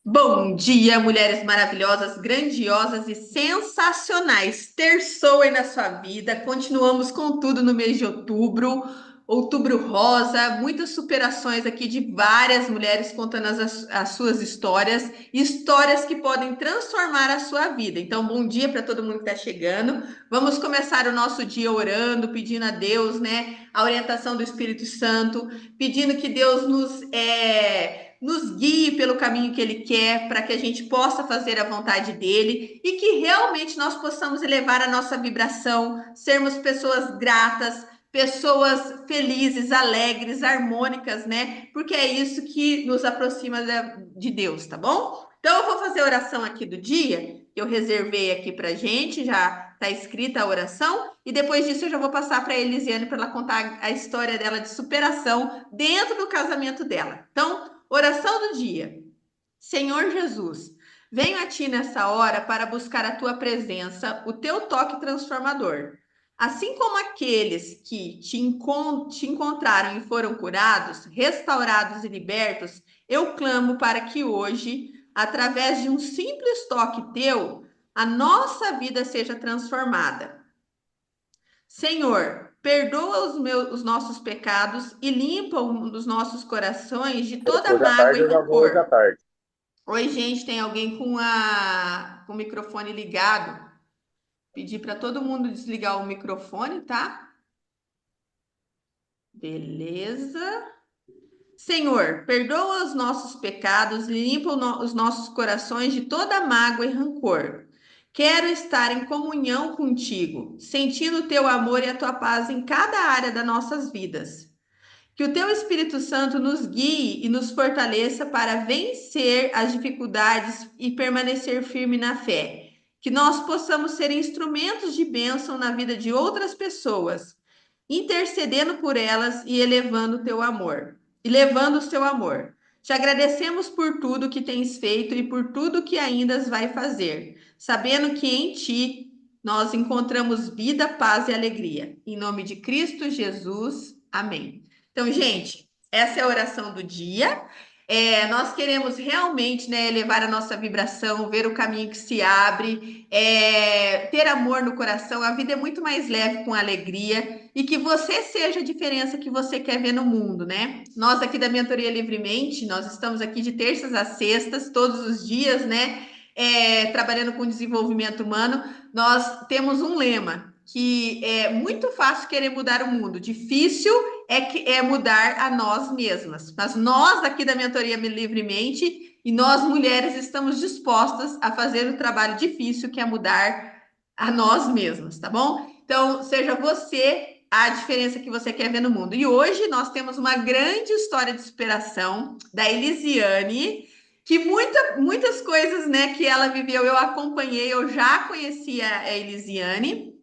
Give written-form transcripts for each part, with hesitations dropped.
Bom dia, mulheres maravilhosas, grandiosas e sensacionais. Terçou aí na sua vida. Continuamos com tudo no mês de outubro. Outubro rosa, muitas superações aqui de várias mulheres contando as suas histórias, histórias que podem transformar a sua vida. Então, bom dia para todo mundo que está chegando. Vamos começar o nosso dia orando, pedindo a Deus, né, a orientação do Espírito Santo, pedindo que Deus nos guie pelo caminho que Ele quer, para que a gente possa fazer a vontade dEle e que realmente nós possamos elevar a nossa vibração, sermos pessoas gratas, pessoas felizes, alegres, harmônicas, né? Porque é isso que nos aproxima de Deus, tá bom? Então eu vou fazer a oração aqui do dia, que eu reservei aqui pra gente, já está escrita a oração, e depois disso eu já vou passar para a Elisiane para ela contar a história dela de superação dentro do casamento dela. Então, oração do dia. Senhor Jesus, venho a ti nessa hora para buscar a tua presença, o teu toque transformador. Assim como aqueles que te encontraram e foram curados, restaurados e libertos, eu clamo para que hoje, através de um simples toque teu, a nossa vida seja transformada. Senhor, perdoa os nossos pecados e limpa os nossos corações de toda Hoje à mágoa tarde e eu já vou hoje à rancor. tarde. Oi, gente, tem alguém com o microfone ligado? Pedir para todo mundo desligar o microfone, tá? Beleza. Senhor, perdoa os nossos pecados, limpa os nossos corações de toda mágoa e rancor. Quero estar em comunhão contigo, sentindo o teu amor e a tua paz em cada área das nossas vidas. Que o teu Espírito Santo nos guie e nos fortaleça para vencer as dificuldades e permanecer firme na fé. Que nós possamos ser instrumentos de bênção na vida de outras pessoas, intercedendo por elas e elevando o teu amor, e levando o seu amor. Te agradecemos por tudo que tens feito e por tudo que ainda vai fazer, sabendo que em ti nós encontramos vida, paz e alegria. Em nome de Cristo Jesus. Amém. Então, gente, essa é a oração do dia. Nós queremos realmente, né, elevar a nossa vibração, ver o caminho que se abre, ter amor no coração. A vida é muito mais leve com alegria e que você seja a diferença que você quer ver no mundo, né? Nós aqui da Mentoria Livremente, nós estamos aqui de terças a sextas, todos os dias, né? Trabalhando com desenvolvimento humano. Nós temos um lema que é muito fácil querer mudar o mundo, difícil é mudar a nós mesmas. Mas nós aqui da Mentoria Livremente e nós mulheres estamos dispostas a fazer o trabalho difícil que é mudar a nós mesmas, tá bom? Então, seja você a diferença que você quer ver no mundo. E hoje nós temos uma grande história de superação da Elisiane, que muitas coisas, né, que ela viveu, eu acompanhei, eu já conhecia a Elisiane,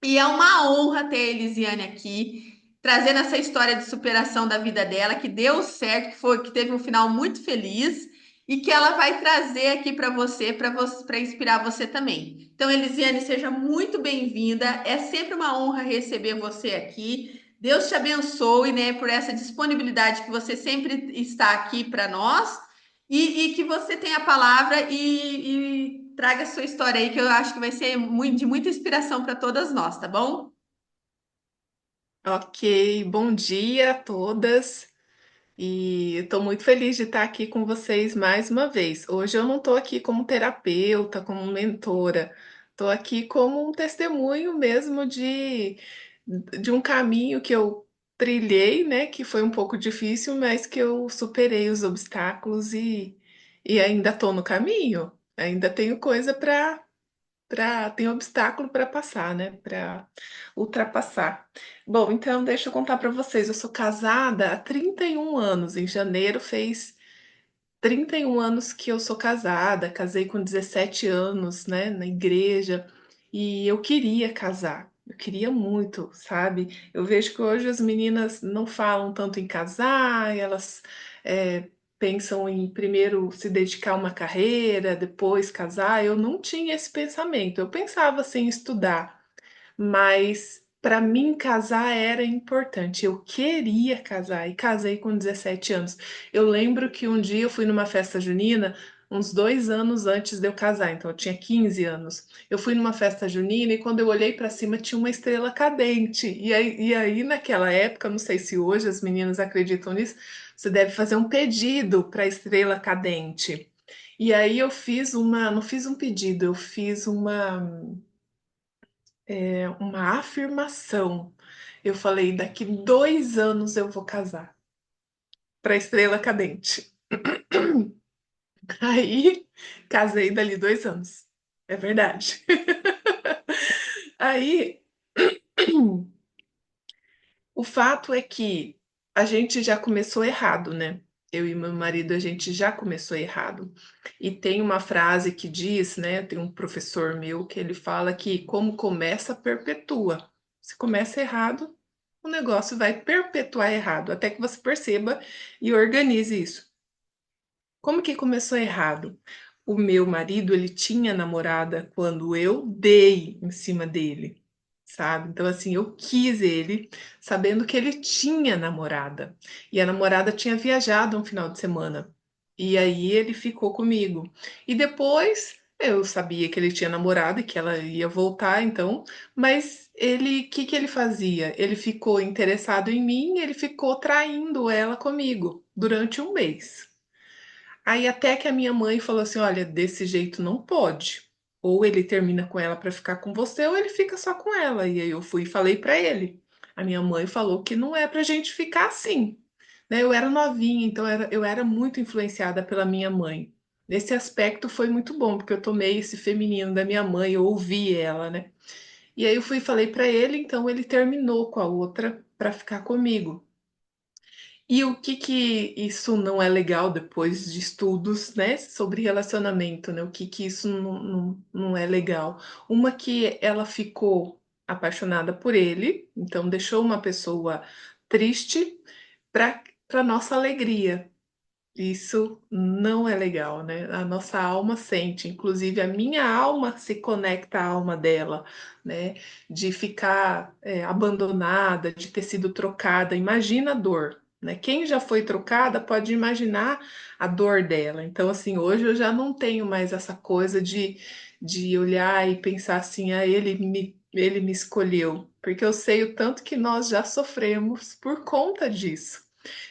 e é uma honra ter a Elisiane aqui, trazendo essa história de superação da vida dela, que deu certo, que teve um final muito feliz e que ela vai trazer aqui para inspirar você também. Então, Elisiane, seja muito bem-vinda. É sempre uma honra receber você aqui. Deus te abençoe, né, por essa disponibilidade que você sempre está aqui para nós e que você tenha a palavra e traga a sua história aí, que eu acho que vai ser de muita inspiração para todas nós, tá bom? Ok, bom dia a todas e estou muito feliz de estar aqui com vocês mais uma vez. Hoje eu não estou aqui como terapeuta, como mentora, estou aqui como um testemunho mesmo de um caminho que eu trilhei, né? Que foi um pouco difícil, mas que eu superei os obstáculos e ainda estou no caminho. Ainda tenho coisa tem obstáculo para passar, né? Para ultrapassar. Bom, então deixa eu contar para vocês. Eu sou casada há 31 anos. Em janeiro fez 31 anos que eu sou casada. Casei com 17 anos, né? Na igreja. E eu queria casar. Eu queria muito, sabe? Eu vejo que hoje as meninas não falam tanto em casar, elas é, pensam em primeiro se dedicar a uma carreira, depois casar. Eu não tinha esse pensamento. Eu pensava assim, em estudar, mas para mim casar era importante. Eu queria casar e casei com 17 anos. Eu lembro que um dia eu fui numa festa junina, uns 2 anos antes de eu casar, então eu tinha 15 anos. Eu fui numa festa junina e quando eu olhei para cima tinha uma estrela cadente. E aí, naquela época, não sei se hoje as meninas acreditam nisso, você deve fazer um pedido para a estrela cadente. E aí eu fiz não fiz um pedido, eu fiz uma afirmação. Eu falei, daqui 2 anos eu vou casar para a estrela cadente. Aí, casei dali 2 anos. É verdade. Aí, o fato é que a gente já começou errado, né? Eu e meu marido, a gente já começou errado. E tem uma frase que diz, né? Tem um professor meu que ele fala que como começa, perpetua. Se começa errado, o negócio vai perpetuar errado, até que você perceba e organize isso. Como que começou errado? O meu marido, ele tinha namorada quando eu dei em cima dele, sabe? Então, assim, eu quis ele sabendo que ele tinha namorada. E a namorada tinha viajado um final de semana. E aí ele ficou comigo. E depois eu sabia que ele tinha namorada e que ela ia voltar, então, mas ele, o que que ele fazia? Ele ficou interessado em mim, ele ficou traindo ela comigo durante um mês. Aí até que a minha mãe falou assim: olha, desse jeito não pode. Ou ele termina com ela para ficar com você, ou ele fica só com ela. E aí eu fui e falei para ele. A minha mãe falou que não é pra gente ficar assim. Né? Eu era novinha, então eu era muito influenciada pela minha mãe. Nesse aspecto foi muito bom, porque eu tomei esse feminino da minha mãe, eu ouvi ela, né? E aí eu fui e falei para ele, então ele terminou com a outra para ficar comigo. E o que que isso não é legal depois de estudos, né, sobre relacionamento, né? O que que isso não é legal? Uma que ela ficou apaixonada por ele, então deixou uma pessoa triste para nossa alegria. Isso não é legal, né? A nossa alma sente, inclusive a minha alma se conecta à alma dela, né? De ficar abandonada, de ter sido trocada. Imagina a dor, né? Quem já foi trocada pode imaginar a dor dela. Então, assim, hoje eu já não tenho mais essa coisa de olhar e pensar assim, ah, ele me escolheu, porque eu sei o tanto que nós já sofremos por conta disso.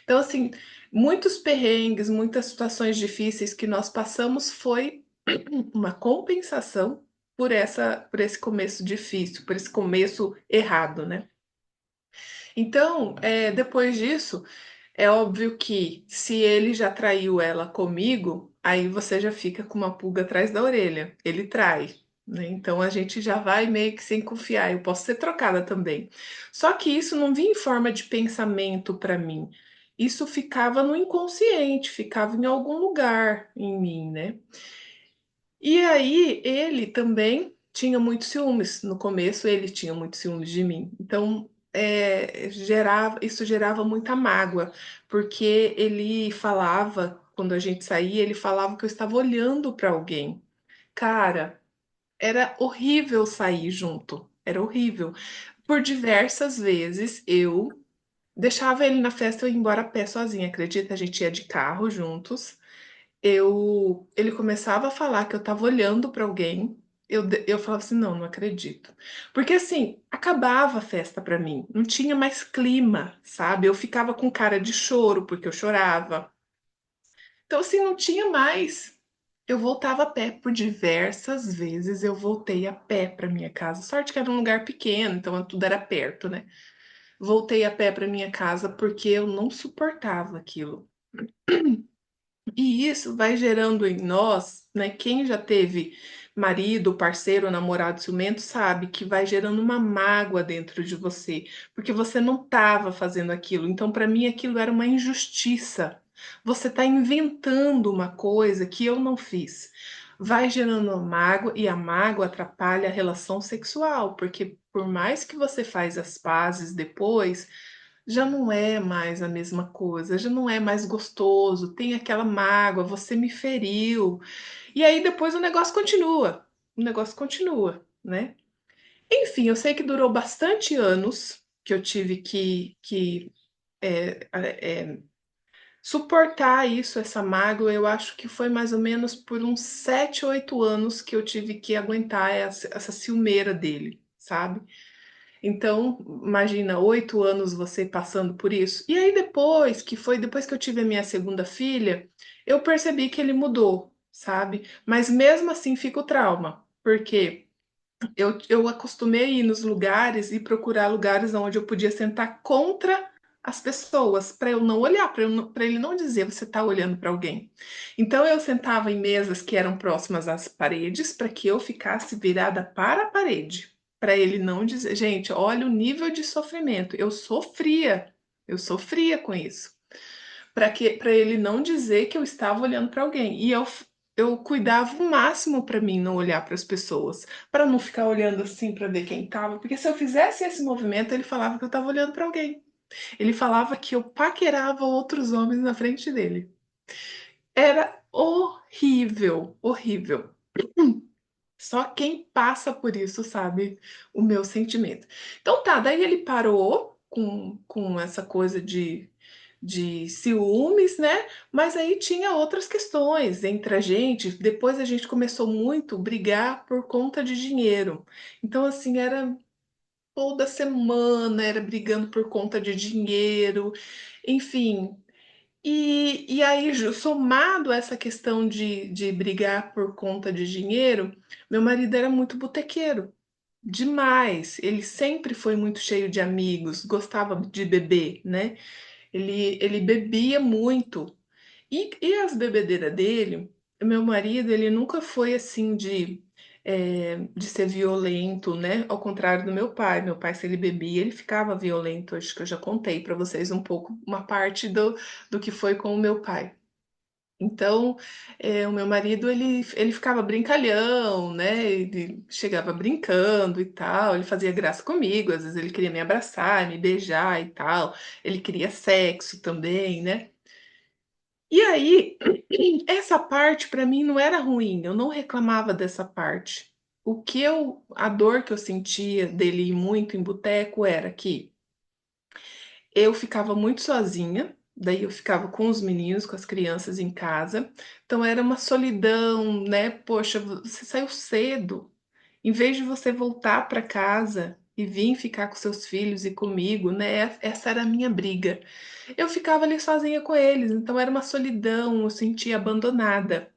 Então, assim, muitos perrengues, muitas situações difíceis que nós passamos foi uma compensação por esse começo difícil, por esse começo errado, né? Então, depois disso, é óbvio que se ele já traiu ela comigo, aí você já fica com uma pulga atrás da orelha. Ele trai, né? Então a gente já vai meio que sem confiar. Eu posso ser trocada também. Só que isso não vinha em forma de pensamento para mim. Isso ficava no inconsciente, ficava em algum lugar em mim, né? E aí ele também tinha muitos ciúmes. No começo ele tinha muitos ciúmes de mim. Então isso gerava muita mágoa, porque ele falava, quando a gente saía, ele falava que eu estava olhando para alguém. Cara, era horrível sair junto. Era horrível. Por diversas vezes eu deixava ele na festa e eu ia embora a pé sozinha, acredita? A gente ia de carro juntos. Ele começava a falar que eu estava olhando para alguém, eu falava assim, não, não acredito. Porque assim, acabava a festa para mim, não tinha mais clima, sabe? Eu ficava com cara de choro porque eu chorava. Então assim, não tinha mais. Eu voltava a pé por diversas vezes, eu voltei a pé para minha casa. Sorte que era um lugar pequeno, então tudo era perto, né? Voltei a pé para minha casa porque eu não suportava aquilo. E isso vai gerando em nós, né? Quem já teve marido, parceiro, namorado ciumento, sabe que vai gerando uma mágoa dentro de você, porque você não estava fazendo aquilo. Então, para mim, aquilo era uma injustiça. Você está inventando uma coisa que eu não fiz. Vai gerando mágoa e a mágoa atrapalha a relação sexual, porque por mais que você faz as pazes depois, já não é mais a mesma coisa, já não é mais gostoso, tem aquela mágoa, você me feriu. E aí depois o negócio continua, né? Enfim, eu sei que durou bastante anos que eu tive que suportar isso, essa mágoa, eu acho que foi mais ou menos por uns 7, 8 anos que eu tive que aguentar essa ciumeira dele, sabe? Então, imagina, 8 anos você passando por isso. E aí depois que eu tive a minha segunda filha, eu percebi que ele mudou, sabe? Mas mesmo assim fica o trauma, porque eu acostumei a ir nos lugares e procurar lugares onde eu podia sentar contra as pessoas, para eu não olhar, para ele não dizer você está olhando para alguém. Então eu sentava em mesas que eram próximas às paredes, para que eu ficasse virada para a parede, para ele não dizer, gente, olha o nível de sofrimento. Eu sofria com isso para ele não dizer que eu estava olhando para alguém. E eu cuidava o máximo para mim não olhar para as pessoas, para não ficar olhando assim para ver quem estava, porque se eu fizesse esse movimento, ele falava que eu estava olhando para alguém. Ele falava que eu paquerava outros homens na frente dele. Era horrível, horrível. Só quem passa por isso sabe o meu sentimento. Então tá, daí ele parou com essa coisa de ciúmes, né? Mas aí tinha outras questões entre a gente. Depois a gente começou muito a brigar por conta de dinheiro. Então, assim, era toda semana, era brigando por conta de dinheiro, enfim. E aí, somado a essa questão de brigar por conta de dinheiro, meu marido era muito botequeiro. Demais. Ele sempre foi muito cheio de amigos, gostava de beber, né? Ele bebia muito. E as bebedeiras dele, o meu marido, ele nunca foi assim de ser violento, né? Ao contrário do meu pai. Meu pai, se ele bebia, ele ficava violento. Acho que eu já contei para vocês um pouco, uma parte do que foi com o meu pai. Então, o meu marido, ele ficava brincalhão, né? Ele chegava brincando e tal, ele fazia graça comigo, às vezes ele queria me abraçar, me beijar e tal, ele queria sexo também, né? E aí, essa parte para mim não era ruim, eu não reclamava dessa parte. A dor que eu sentia dele ir muito em boteco era que eu ficava muito sozinha, daí eu ficava com os meninos, com as crianças em casa. Então era uma solidão, né? Poxa, você saiu cedo. Em vez de você voltar para casa e vir ficar com seus filhos e comigo, né? Essa era a minha briga. Eu ficava ali sozinha com eles, então era uma solidão, eu sentia abandonada.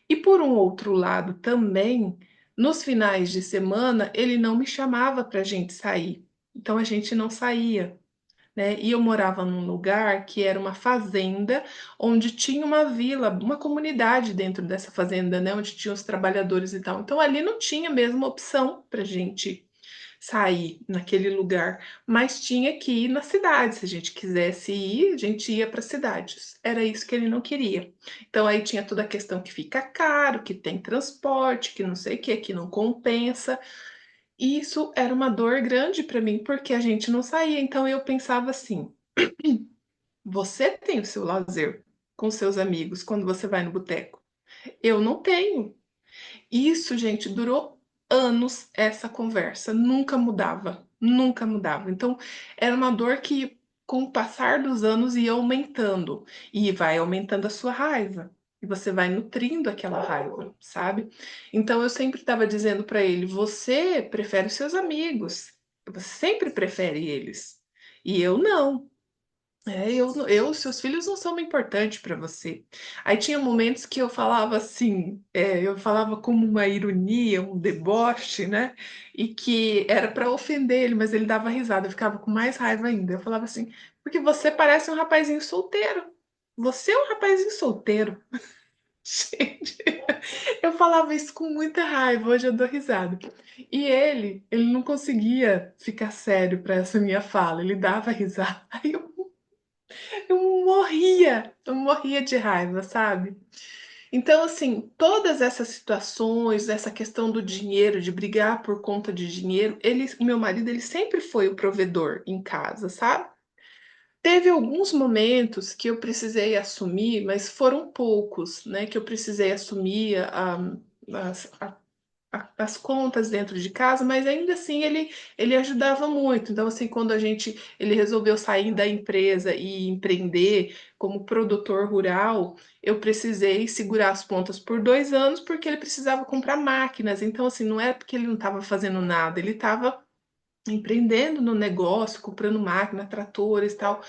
E por um outro lado também, nos finais de semana, ele não me chamava para a gente sair. Então a gente não saía, né? E eu morava num lugar que era uma fazenda, onde tinha uma vila, uma comunidade dentro dessa fazenda, né? Onde tinham os trabalhadores e tal. Então ali não tinha mesmo opção para gente sair naquele lugar, mas tinha que ir na cidade. Se a gente quisesse ir, a gente ia para cidades. Era isso que ele não queria. Então aí tinha toda a questão que fica caro, que tem transporte, que não sei o que, que não compensa. E isso era uma dor grande para mim, porque a gente não saía. Então eu pensava assim: você tem o seu lazer com seus amigos quando você vai no boteco. Eu não tenho. Isso, gente, durou anos essa conversa, nunca mudava, nunca mudava. Então, era uma dor que, com o passar dos anos, ia aumentando e vai aumentando a sua raiva. E você vai nutrindo aquela raiva, sabe? Então, eu sempre estava dizendo para ele: você prefere os seus amigos, você sempre prefere eles. E eu não. Seus filhos não são importantes para você. Aí tinha momentos que eu falava assim, eu falava como uma ironia, um deboche, né? E que era para ofender ele, mas ele dava risada, eu ficava com mais raiva ainda. Eu falava assim, porque você parece um rapazinho solteiro. Você é um rapazinho solteiro. Gente, eu falava isso com muita raiva, hoje eu dou risada. E ele não conseguia ficar sério para essa minha fala, ele dava risada. Aí eu morria de raiva, sabe? Então, assim, todas essas situações, essa questão do dinheiro, de brigar por conta de dinheiro, o meu marido, ele sempre foi o provedor em casa, sabe? Teve alguns momentos que eu precisei assumir, mas foram poucos, né? Que eu precisei assumir a as contas dentro de casa, mas ainda assim ele ajudava muito. Então, assim, quando ele resolveu sair da empresa e empreender como produtor rural, eu precisei segurar as pontas por 2 anos porque ele precisava comprar máquinas. Então, assim, não é porque ele não estava fazendo nada, ele estava empreendendo no negócio, comprando máquina, tratores e tal.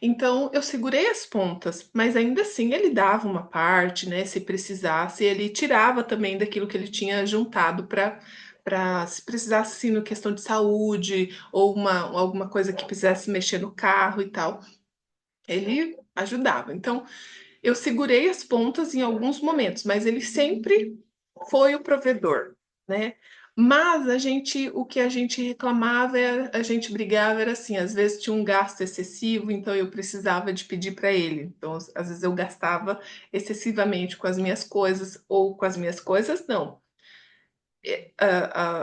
Então eu segurei as pontas, mas ainda assim ele dava uma parte, né? Se precisasse, ele tirava também daquilo que ele tinha juntado para se precisasse assim, no questão de saúde ou alguma coisa que precisasse mexer no carro e tal, ele ajudava. Então eu segurei as pontas em alguns momentos, mas ele sempre foi o provedor, né? Mas o que a gente reclamava, a gente brigava, era assim, às vezes tinha um gasto excessivo, então eu precisava de pedir para ele. Então, às vezes eu gastava excessivamente com as minhas coisas, ou com as minhas coisas, não,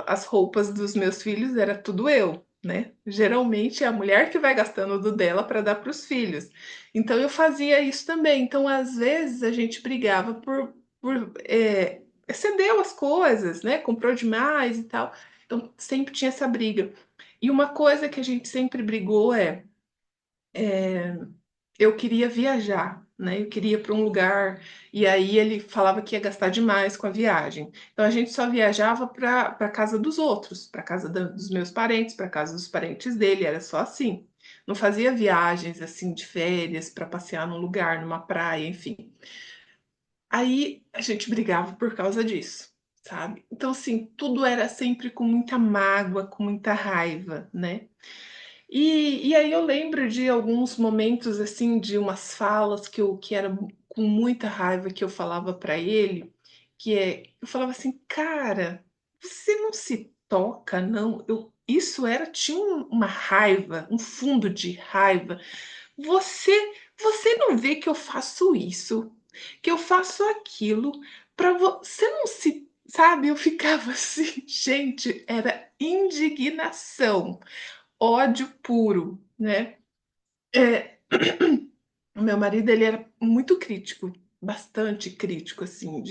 as roupas dos meus filhos era tudo eu, né? Geralmente é a mulher que vai gastando do dela para dar para os filhos. Então eu fazia isso também. Então às vezes a gente brigava por excedeu as coisas, né? Comprou demais e tal. Então sempre tinha essa briga. E uma coisa que a gente sempre brigou eu queria viajar, né? Eu queria ir para um lugar e aí ele falava que ia gastar demais com a viagem. Então a gente só viajava para casa dos outros, para casa dos meus parentes, para casa dos parentes dele, era só assim. Não fazia viagens assim de férias para passear num lugar, numa praia, enfim. Aí a gente brigava por causa disso, sabe? Então assim, tudo era sempre com muita mágoa, com muita raiva, né? E aí eu lembro de alguns momentos, assim, de umas falas que era com muita raiva que eu falava para ele, eu falava assim: "Cara, você não se toca não?" Tinha uma raiva, um fundo de raiva. "Você você não vê que eu faço isso, que eu faço aquilo para você não se", sabe, eu ficava assim, gente, era indignação. Ódio puro, né. Eh, o meu marido, ele era muito crítico, bastante crítico, assim,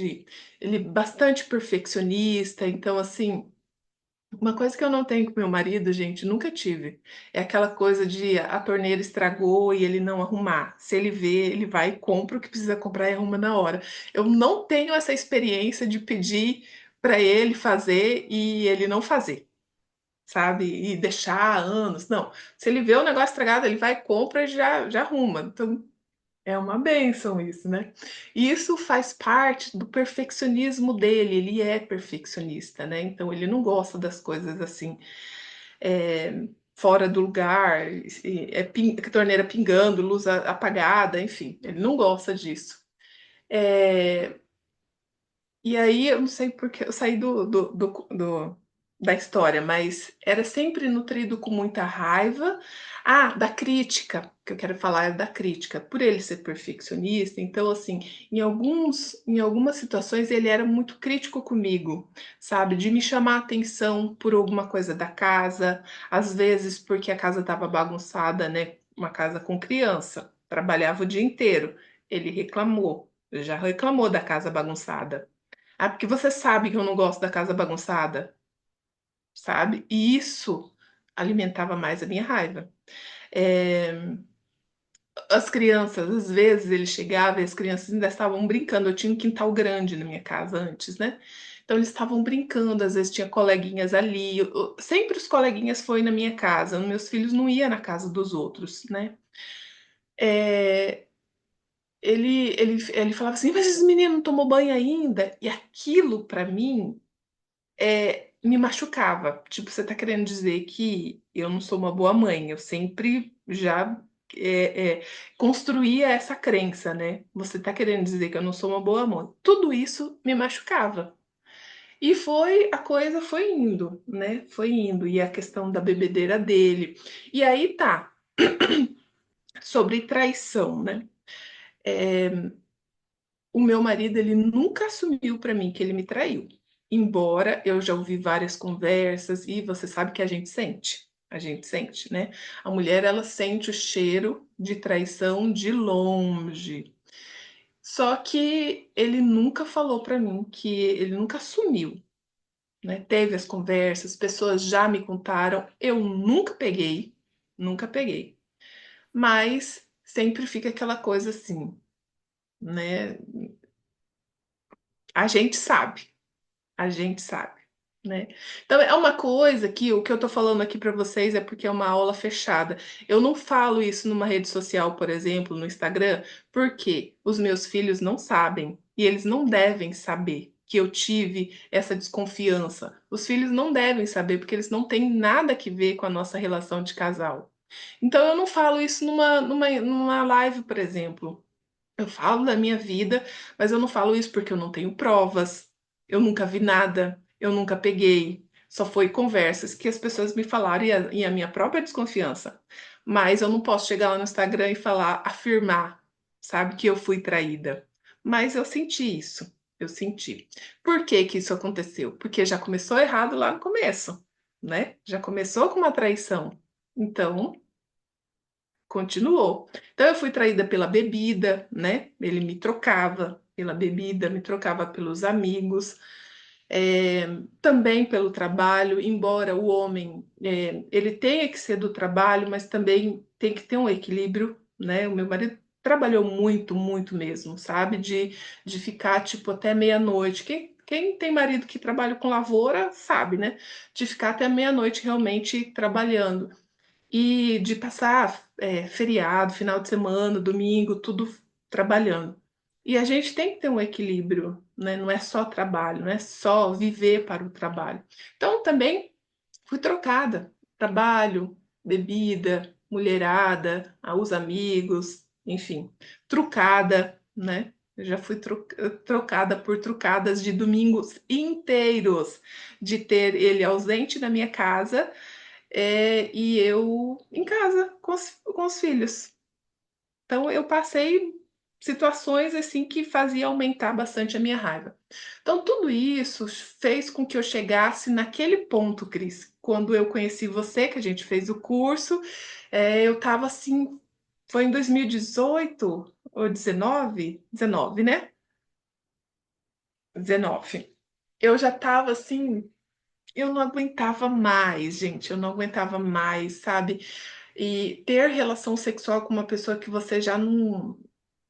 ele bastante perfeccionista, então, assim, uma coisa que eu não tenho com meu marido, gente, nunca tive, é aquela coisa de a torneira estragou e ele não arrumar. Se ele vê, ele vai e compra o que precisa comprar e arruma na hora. Eu não tenho essa experiência de pedir para ele fazer e ele não fazer. Sabe, e deixar anos, não. Se ele vê o negócio estragado, ele vai, compra e já arruma. Então, é uma bênção isso, né. E isso faz parte do perfeccionismo dele, ele é perfeccionista, né, então ele não gosta das coisas assim, fora do lugar, torneira pingando, luz a apagada, enfim, ele não gosta disso. Eh E aí, eu não sei porque eu saí da história, mas era sempre nutrido com muita raiva. Ah, da crítica, que eu quero falar é da crítica, por ele ser perfeccionista, então, assim, em algumas situações ele era muito crítico comigo, sabe, de me chamar a atenção por alguma coisa da casa, às vezes porque a casa estava bagunçada, né, uma casa com criança, trabalhava o dia inteiro, ele reclamou, já reclamou da casa bagunçada. Ah, porque você sabe que eu não gosto da casa bagunçada, sabe? E isso alimentava mais a minha raiva. Eh, as crianças, às vezes ele chegava e as crianças ainda estavam brincando. Eu tinha um quintal grande na minha casa antes, né? Então eles estavam brincando, às vezes tinha coleguinhas ali. Sempre os coleguinhas foi na minha casa. Meus filhos não iam na casa dos outros, né? Eh, ele falava assim: "Mas esse menino não tomou banho ainda?" E aquilo para mim me machucava. Tipo, você tá querendo dizer que eu não sou uma boa mãe, eu sempre já, construía essa crença, né. Você tá querendo dizer que eu não sou uma boa mãe. Tudo isso me machucava. E a coisa foi indo, né, foi indo. E a questão da bebedeira dele. E aí tá, sobre traição, né. Eh O meu marido, ele nunca assumiu para mim que ele me traiu, embora eu já ouvi várias conversas e você sabe que a gente sente, né. A mulher, ela sente o cheiro de traição de longe. Só que ele nunca falou para mim que ele nunca assumiu, né? Teve as conversas, pessoas já me contaram, eu nunca peguei, nunca peguei. Mas sempre fica aquela coisa assim, né? A gente sabe, a gente sabe, né? Então é uma coisa que o que eu tô falando aqui para vocês é porque é uma aula fechada. Eu não falo isso numa rede social, por exemplo, no Instagram, porque os meus filhos não sabem e eles não devem saber que eu tive essa desconfiança. Os filhos não devem saber porque eles não têm nada que ver com a nossa relação de casal. Então eu não falo isso numa live, por exemplo. Eu falo da minha vida, mas eu não falo isso porque eu não tenho provas, eu nunca vi nada, eu nunca peguei. Só foi conversas que as pessoas me falaram e a minha própria desconfiança. Mas eu não posso chegar lá no Instagram e falar, afirmar, sabe, que eu fui traída. Mas eu senti isso, eu senti. Por que que isso aconteceu? Porque já começou errado lá no começo, né? Já começou com uma traição. Então, continuou. Então eu fui traída pela bebida, né? Ele me trocava pela bebida, me trocava pelos amigos, também pelo trabalho, embora o homem ele tenha que ser do trabalho, mas também tem que ter um equilíbrio, né? O meu marido trabalhou muito, muito mesmo, sabe? De ficar tipo até meia-noite. Quem tem marido que trabalha com lavoura sabe, né? De ficar até meia-noite realmente trabalhando e de passar feriado, final de semana, domingo, tudo trabalhando. E a gente tem que ter um equilíbrio, né? Não é só trabalho, não é só viver para o trabalho. Então também fui trocada, trabalho, bebida, mulherada, os amigos, enfim, trucada, né? Eu já fui trocada por trucadas de domingos inteiros, de ter ele ausente da minha casa e eu em casa com os filhos. Então eu passei situações assim que fazia aumentar bastante a minha raiva. Então tudo isso fez com que eu chegasse naquele ponto, Cris. Quando eu conheci você, que a gente fez o curso, eu estava assim, foi em 2018 ou 19? 19, né? 19. Eu já estava assim, eu não aguentava mais, gente, eu não aguentava mais, sabe? E ter relação sexual com uma pessoa que você já não.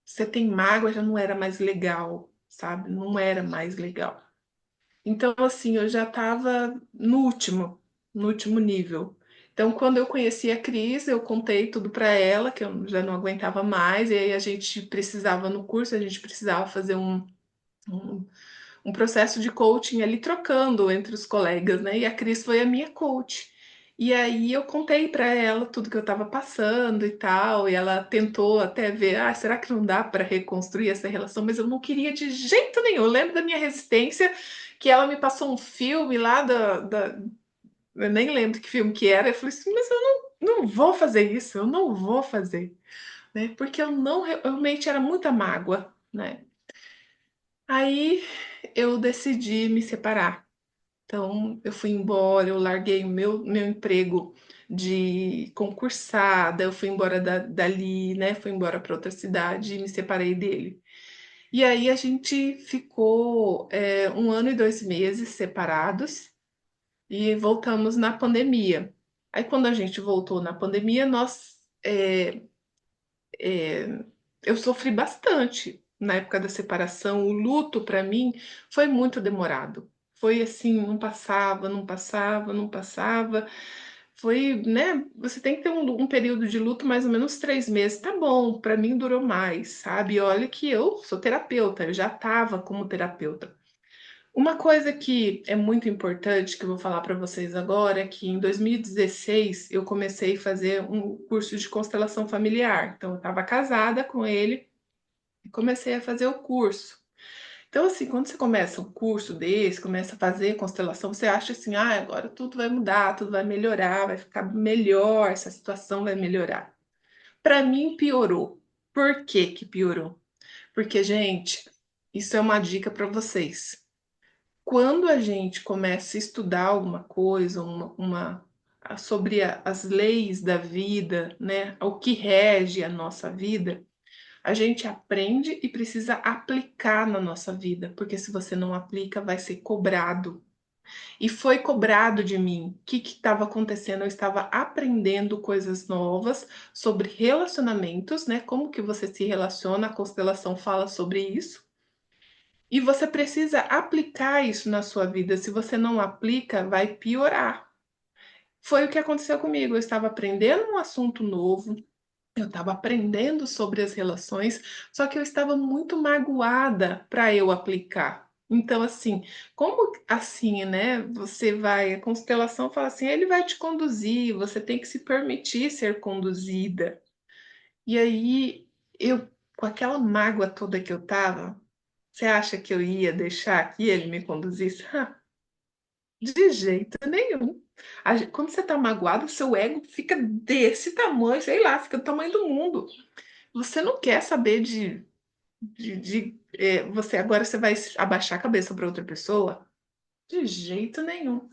Você tem mágoa, já não era mais legal, sabe? Não era mais legal. Então, assim, eu já estava no último nível. Então, quando eu conheci a Cris, eu contei tudo para ela, que eu já não aguentava mais, e aí a gente precisava, no curso, a gente precisava fazer um, um processo de coaching ali trocando entre os colegas, né? E a Cris foi a minha coach. E aí eu contei para ela tudo que eu estava passando e tal, e ela tentou até ver, será que não dá para reconstruir essa relação? Mas eu não queria de jeito nenhum. Eu lembro da minha resistência, que ela me passou um filme lá eu nem lembro que filme que era. Eu falei assim, mas eu não vou fazer isso, eu não vou fazer, né? Porque eu não realmente era muita mágoa, né? Aí eu decidi me separar. Então, eu fui embora, eu larguei o meu emprego de concursada, eu fui embora dali, né? Fui embora para outra cidade e me separei dele. E aí a gente ficou 1 ano e 2 meses separados e voltamos na pandemia. Aí, quando a gente voltou na pandemia, eu sofri bastante na época da separação. O luto para mim foi muito demorado. Foi assim, não passava, não passava, não passava. Foi, né? Você tem que ter um período de luto mais ou menos 3 meses. Tá bom, para mim durou mais, sabe? Olha que eu sou terapeuta, eu já estava como terapeuta. Uma coisa que é muito importante que eu vou falar para vocês agora é que em 2016 eu comecei a fazer um curso de constelação familiar. Então eu estava casada com ele e comecei a fazer o curso. Então, assim, quando você começa um curso desse, começa a fazer constelação, você acha assim, agora tudo vai mudar, tudo vai melhorar, vai ficar melhor, essa situação vai melhorar. Para mim, piorou. Por que que piorou? Porque, gente, isso é uma dica para vocês. Quando a gente começa a estudar alguma coisa, sobre as leis da vida, né, o que rege a nossa vida, a gente aprende e precisa aplicar na nossa vida, porque se você não aplica, vai ser cobrado. E foi cobrado de mim. O que estava acontecendo? Eu estava aprendendo coisas novas sobre relacionamentos, né? Como que você se relaciona, a constelação fala sobre isso. E você precisa aplicar isso na sua vida. Se você não aplica, vai piorar. Foi o que aconteceu comigo. Eu estava aprendendo um assunto novo, eu estava aprendendo sobre as relações, só que eu estava muito magoada para eu aplicar. Então, assim, como assim, né? Você vai, a constelação fala assim, ele vai te conduzir, você tem que se permitir ser conduzida. E aí, eu, com aquela mágoa toda que eu tava, você acha que eu ia deixar que ele me conduzisse? De jeito nenhum. Quando você tá magoado, seu ego fica desse tamanho, sei lá, fica do tamanho do mundo. Você não quer saber você agora você vai abaixar a cabeça para outra pessoa? De jeito nenhum.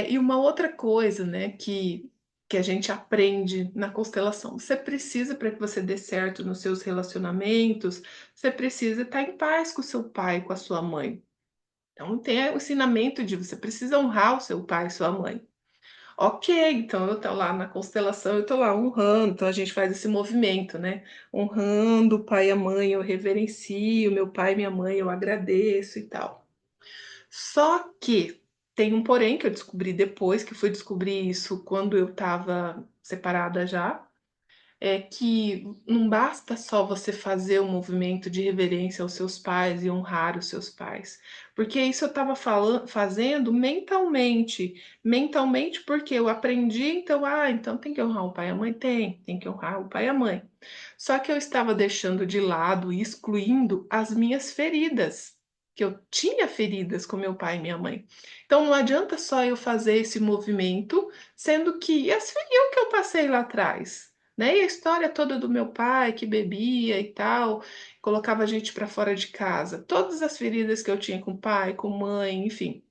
E uma outra coisa, né, que a gente aprende na constelação. Você precisa, para que você dê certo nos seus relacionamentos, você precisa estar em paz com o seu pai, com a sua mãe. Então tem o ensinamento de você precisa honrar o seu pai e sua mãe. Ok, então eu tô lá na constelação, eu tô lá honrando, então a gente faz esse movimento, né? Honrando o pai e a mãe, eu reverencio meu pai e minha mãe, eu agradeço e tal. Só que tem um porém que eu descobri depois, que fui descobrir isso quando eu tava separada já, é que não basta só você fazer o movimento de reverência aos seus pais e honrar os seus pais, porque isso eu estava fazendo mentalmente, mentalmente porque eu aprendi, então, então tem que honrar o pai e a mãe? Tem que honrar o pai e a mãe. Só que eu estava deixando de lado e excluindo as minhas feridas, que eu tinha feridas com meu pai e minha mãe. Então não adianta só eu fazer esse movimento, sendo que as feridas que eu passei lá atrás, né? E a história toda do meu pai que bebia e tal, colocava a gente para fora de casa. Todas as feridas que eu tinha com pai, com mãe, enfim.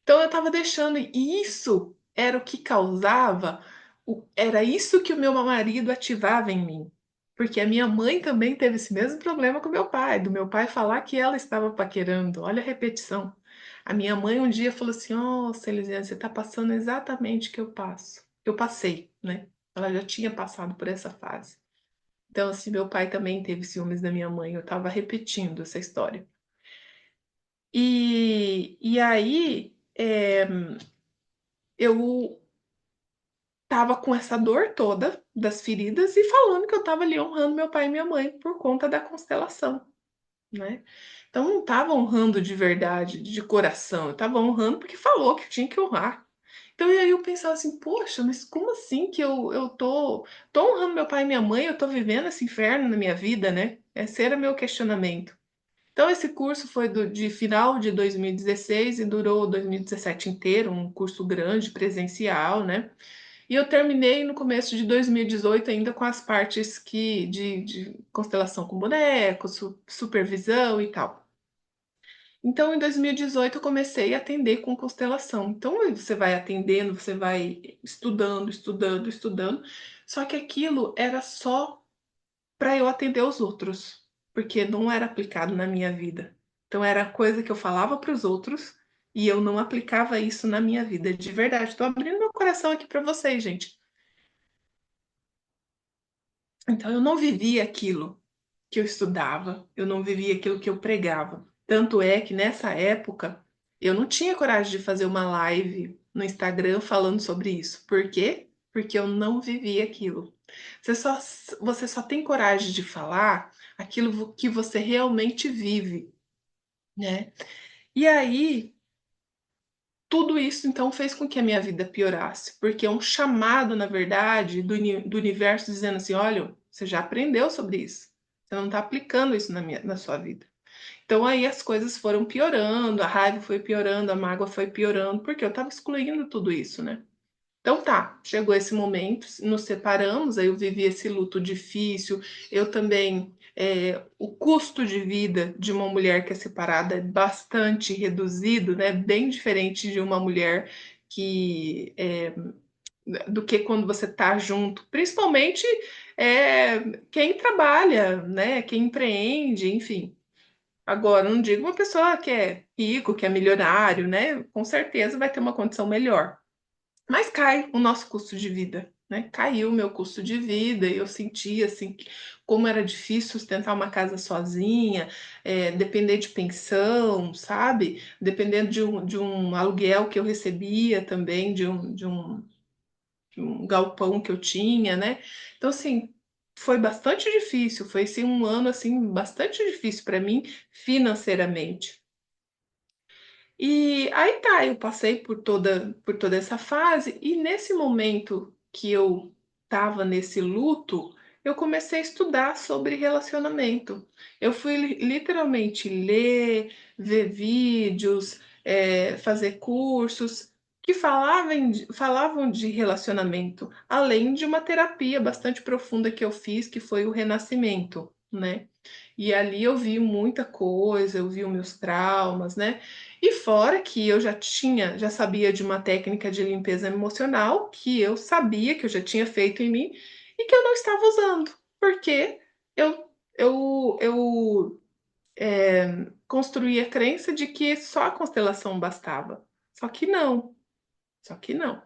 Então eu estava deixando, e isso era o que causava, era isso que o meu marido ativava em mim. Porque a minha mãe também teve esse mesmo problema com meu pai, do meu pai falar que ela estava paquerando. Olha a repetição. A minha mãe um dia falou assim: Nossa, Elisiane, você está passando exatamente o que eu passo. Eu passei, né? Ela já tinha passado por essa fase. Então, assim, meu pai também teve ciúmes da minha mãe. Eu estava repetindo essa história. E aí, eu tava com essa dor toda das feridas e falando que eu tava ali honrando meu pai e minha mãe por conta da constelação, né? Então não tava honrando de verdade, de coração, eu tava honrando porque falou que tinha que honrar. Então e aí eu pensava assim, poxa, mas como assim que eu tô honrando meu pai e minha mãe, eu tô vivendo esse inferno na minha vida, né? Esse era meu questionamento. Então esse curso foi de final de 2016 e durou 2017 inteiro, um curso grande, presencial, né? E eu terminei no começo de 2018 ainda com as partes de constelação com boneco, supervisão e tal. Então, em 2018, eu comecei a atender com constelação. Então, você vai atendendo, você vai estudando, estudando, estudando. Só que aquilo era só para eu atender os outros, porque não era aplicado na minha vida. Então, era coisa que eu falava para os outros e eu não aplicava isso na minha vida. De verdade, estou abrindo meu coração aqui para vocês, gente. Então, eu não vivia aquilo que eu estudava, eu não vivia aquilo que eu pregava. Tanto é que nessa época eu não tinha coragem de fazer uma live no Instagram falando sobre isso. Por quê? Porque eu não vivia aquilo. Você só, você só tem coragem de falar aquilo que você realmente vive, né? E aí, tudo isso então fez com que a minha vida piorasse, porque é um chamado, na verdade, do universo dizendo assim: olha, você já aprendeu sobre isso, você não está aplicando isso na sua vida. Então aí as coisas foram piorando, a raiva foi piorando, a mágoa foi piorando, porque eu estava excluindo tudo isso, né? Então tá, chegou esse momento, nos separamos, aí eu vivi esse luto difícil, eu também, o custo de vida de uma mulher que é separada é bastante reduzido, né? Bem diferente de uma mulher que do que quando você tá junto, principalmente quem trabalha, né? Quem empreende, enfim. Agora, não digo uma pessoa que é rico, que é milionário, né? Com certeza vai ter uma condição melhor. Mas cai o nosso custo de vida, né? Caiu o meu custo de vida e eu senti assim como era difícil sustentar uma casa sozinha, depender de pensão, sabe? Dependendo de um aluguel que eu recebia também, de um galpão que eu tinha, né? Então, assim, foi bastante difícil, foi assim, um ano assim bastante difícil para mim financeiramente. E aí tá, eu passei por toda essa fase, e nesse momento que eu estava nesse luto, eu comecei a estudar sobre relacionamento. Eu fui literalmente ler, ver vídeos, fazer cursos que falavam de relacionamento, além de uma terapia bastante profunda que eu fiz, que foi o renascimento, né? E ali eu vi muita coisa, eu vi os meus traumas, né? E fora que eu já sabia de uma técnica de limpeza emocional que eu sabia que eu já tinha feito em mim e que eu não estava usando, porque eu construí a crença de que só a constelação bastava. Só que não, só que não.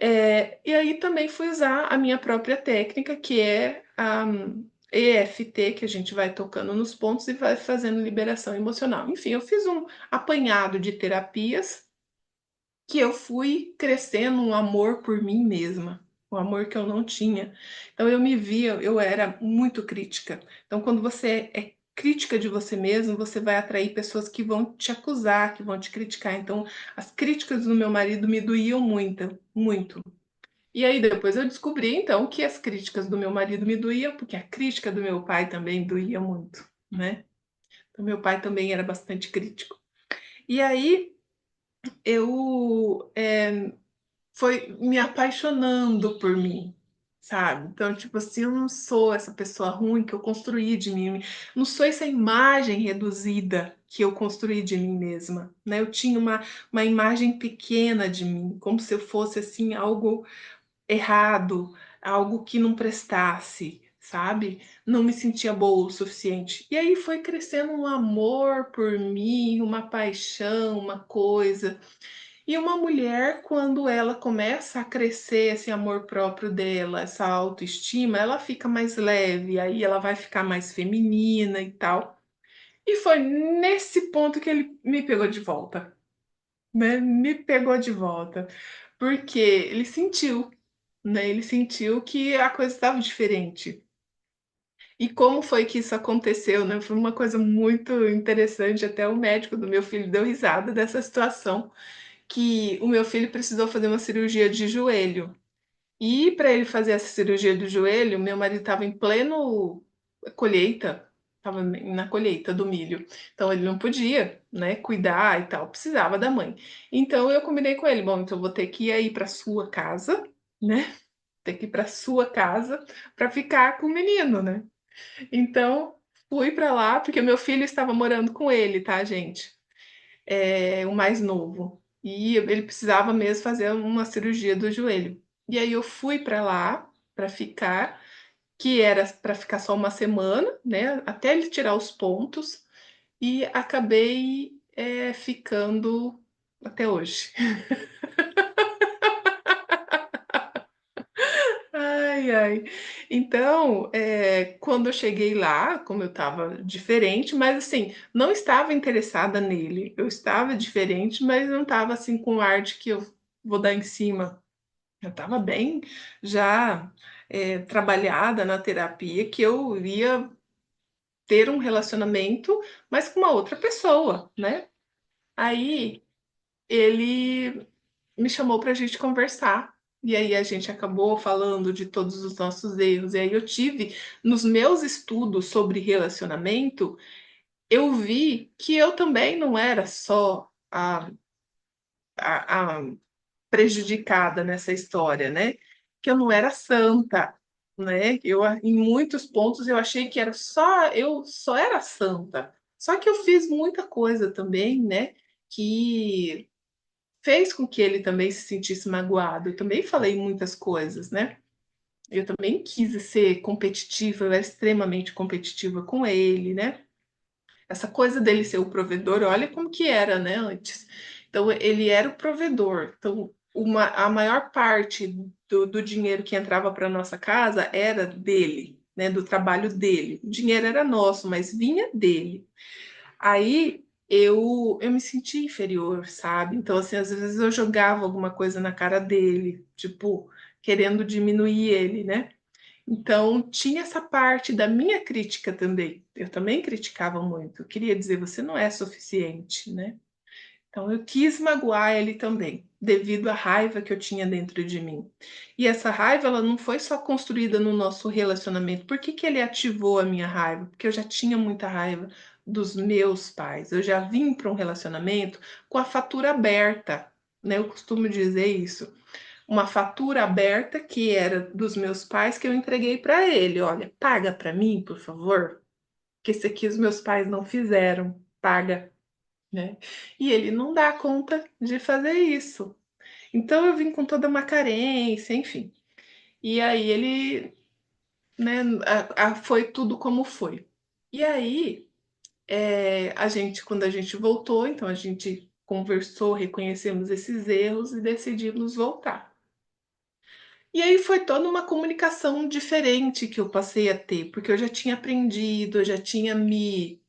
E aí também fui usar a minha própria técnica, que é a EFT, que a gente vai tocando nos pontos e vai fazendo liberação emocional. Enfim, eu fiz um apanhado de terapias que eu fui crescendo um amor por mim mesma, um amor que eu não tinha. Então eu me via, eu era muito crítica. Então quando você é crítica de você mesmo, você vai atrair pessoas que vão te acusar, que vão te criticar. Então as críticas do meu marido me doíam muito, muito. E aí depois eu descobri então que as críticas do meu marido me doíam, porque a crítica do meu pai também doía muito, né? Então meu pai também era bastante crítico. E aí eu foi me apaixonando por mim, sabe? Então, tipo assim, eu não sou essa pessoa ruim que eu construí de mim, não sou essa imagem reduzida que eu construí de mim mesma, né? Eu tinha uma imagem pequena de mim, como se eu fosse assim algo errado, algo que não prestasse, sabe? Não me sentia boa o suficiente. E aí foi crescendo um amor por mim, uma paixão, uma coisa. E uma mulher, quando ela começa a crescer esse amor próprio dela, essa autoestima, ela fica mais leve, aí ela vai ficar mais feminina e tal. E foi nesse ponto que ele me pegou de volta, né? Me pegou de volta, porque ele sentiu, né? Ele sentiu que a coisa estava diferente. E como foi que isso aconteceu, né? Foi uma coisa muito interessante, até o médico do meu filho deu risada dessa situação, que o meu filho precisou fazer uma cirurgia de joelho. E para ele fazer essa cirurgia do joelho, meu marido estava em pleno colheita, estava na colheita do milho. Então ele não podia, né, cuidar e tal, precisava da mãe. Então eu combinei com ele, bom, então eu vou ter que ir aí para sua casa, né? Ter que ir para sua casa para ficar com o menino, né? Então fui para lá porque meu filho estava morando com ele, tá, gente? O mais novo. E ele precisava mesmo fazer uma cirurgia do joelho. E aí eu fui para lá para ficar, que era para ficar só uma semana, né? Até ele tirar os pontos, e acabei ficando até hoje. Ai, ai. Então, quando eu cheguei lá, como eu estava diferente, mas assim, não estava interessada nele. Eu estava diferente, mas não estava assim com o ar de que eu vou dar em cima. Eu estava bem já trabalhada na terapia, que eu ia ter um relacionamento, mas com uma outra pessoa, né? Aí ele me chamou para a gente conversar. E aí a gente acabou falando de todos os nossos erros. E aí eu tive, nos meus estudos sobre relacionamento, eu vi que eu também não era só a prejudicada nessa história, né? Que eu não era santa, né? Em muitos pontos eu achei que eu só era santa. Só que eu fiz muita coisa também, né? Que fez com que ele também se sentisse magoado. Eu também falei muitas coisas, né? Eu também quis ser competitiva, eu era extremamente competitiva com ele, né? Essa coisa dele ser o provedor, olha como que era, né, antes. Então, ele era o provedor. Então, a maior parte do dinheiro que entrava para nossa casa era dele, né, do trabalho dele. O dinheiro era nosso, mas vinha dele. Aí eu me sentia inferior, sabe? Então, assim, às vezes eu jogava alguma coisa na cara dele, tipo, querendo diminuir ele, né? Então, tinha essa parte da minha crítica também. Eu também criticava muito. Eu queria dizer, você não é suficiente, né? Então, eu quis magoar ele também, devido à raiva que eu tinha dentro de mim. E essa raiva, ela não foi só construída no nosso relacionamento. Por que que ele ativou a minha raiva? Porque eu já tinha muita raiva dos meus pais. Eu já vim para um relacionamento com a fatura aberta, né? Eu costumo dizer isso. Uma fatura aberta que era dos meus pais que eu entreguei para ele. Olha, paga para mim, por favor, que esse aqui os meus pais não fizeram. Paga, né? E ele não dá conta de fazer isso. Então eu vim com toda uma carência, enfim. E aí ele, né, foi tudo como foi. E aí, a gente, quando a gente voltou, então a gente conversou, reconhecemos esses erros e decidimos voltar. E aí foi toda uma comunicação diferente que eu passei a ter, porque eu já tinha aprendido, eu já tinha me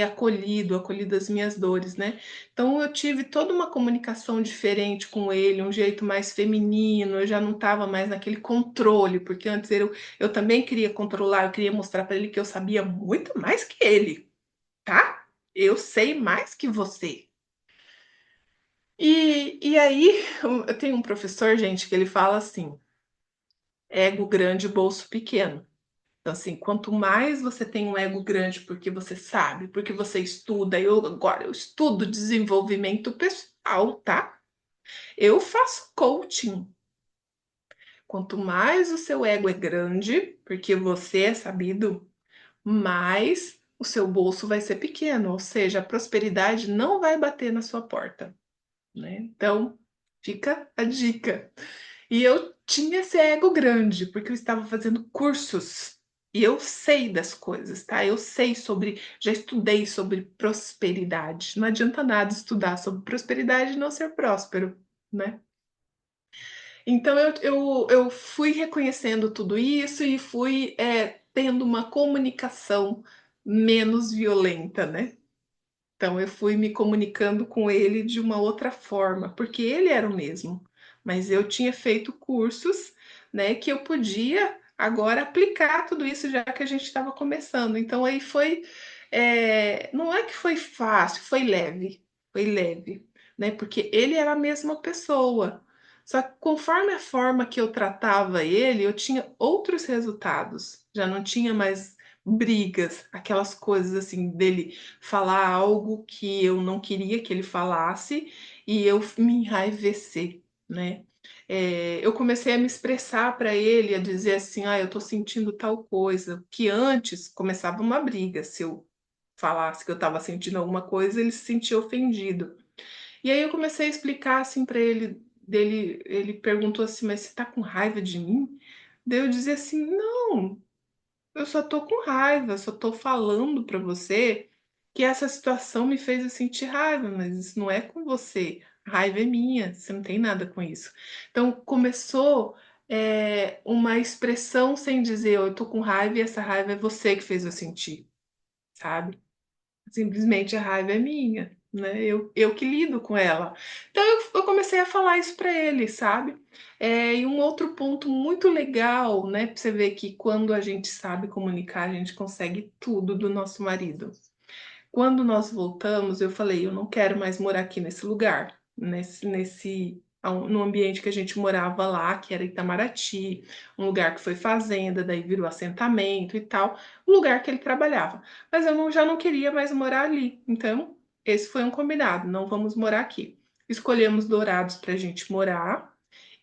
acolhido as minhas dores, né? Então eu tive toda uma comunicação diferente com ele, um jeito mais feminino, eu já não estava mais naquele controle, porque antes eu também queria controlar, eu queria mostrar para ele que eu sabia muito mais que ele, tá? Eu sei mais que você. E aí, eu tenho um professor, gente, que ele fala assim: ego grande, bolso pequeno. Então, assim, quanto mais você tem um ego grande porque você sabe, porque você estuda, eu estudo desenvolvimento pessoal, tá? Eu faço coaching. Quanto mais o seu ego é grande, porque você é sabido, mais o seu bolso vai ser pequeno, ou seja, a prosperidade não vai bater na sua porta, né? Então, fica a dica. E eu tinha esse ego grande, porque eu estava fazendo cursos e eu sei das coisas, tá? Eu sei sobre, já estudei sobre prosperidade. Não adianta nada estudar sobre prosperidade e não ser próspero, né? Então eu fui reconhecendo tudo isso e fui tendo uma comunicação menos violenta, né? Então eu fui me comunicando com ele de uma outra forma, porque ele era o mesmo, mas eu tinha feito cursos, né, que eu podia agora aplicar tudo isso já que a gente estava começando. Então aí foi, não é que foi fácil, foi leve, né, porque ele era a mesma pessoa. Só que conforme a forma que eu tratava ele, eu tinha outros resultados. Já não tinha mais brigas, aquelas coisas assim dele falar algo que eu não queria que ele falasse e eu me enraivecer, né? Eu comecei a me expressar para ele, a dizer assim, ah, eu tô sentindo tal coisa, que antes começava uma briga, se eu falasse que eu estava sentindo alguma coisa, ele se sentia ofendido. E aí eu comecei a explicar assim para ele, ele perguntou assim, mas você tá com raiva de mim? Daí eu dizia assim, não, eu só tô com raiva, só tô falando pra você que essa situação me fez eu sentir raiva, mas isso não é com você. A raiva é minha, você não tem nada com isso. Então começou uma expressão sem dizer eu tô com raiva e essa raiva é você que fez eu sentir, sabe? Simplesmente a raiva é minha, né? Eu que lido com ela. Então eu comecei a falar isso para ele, sabe? E um outro ponto muito legal, né? Pra você ver que quando a gente sabe comunicar, a gente consegue tudo do nosso marido. Quando nós voltamos, eu falei, eu não quero mais morar aqui nesse lugar, no ambiente que a gente morava lá, que era Itamaraty, um lugar que foi fazenda, daí virou assentamento e tal, o lugar que ele trabalhava. Mas já não queria mais morar ali. Então, esse foi um combinado, não vamos morar aqui. Escolhemos Dourados para a gente morar.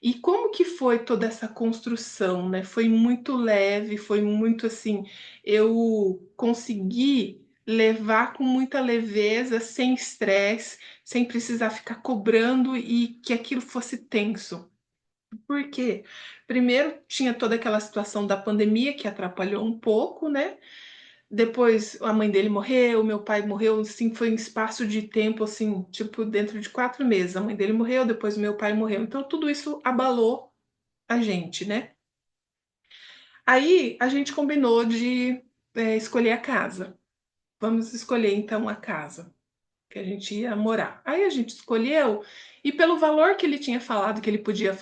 E como que foi toda essa construção, né? Foi muito leve, foi muito assim, eu consegui levar com muita leveza, sem estresse, sem precisar ficar cobrando e que aquilo fosse tenso. Por quê? Primeiro tinha toda aquela situação da pandemia que atrapalhou um pouco, né? depois a mãe dele morreu, meu pai morreu, assim, foi em espaço de tempo, assim, tipo, dentro de 4 meses. A mãe dele morreu, depois meu pai morreu. Então, tudo isso abalou a gente, né? Aí, a gente combinou de escolher a casa. Vamos escolher, então, a casa que a gente ia morar. Aí a gente escolheu, e pelo valor que ele tinha falado que ele podia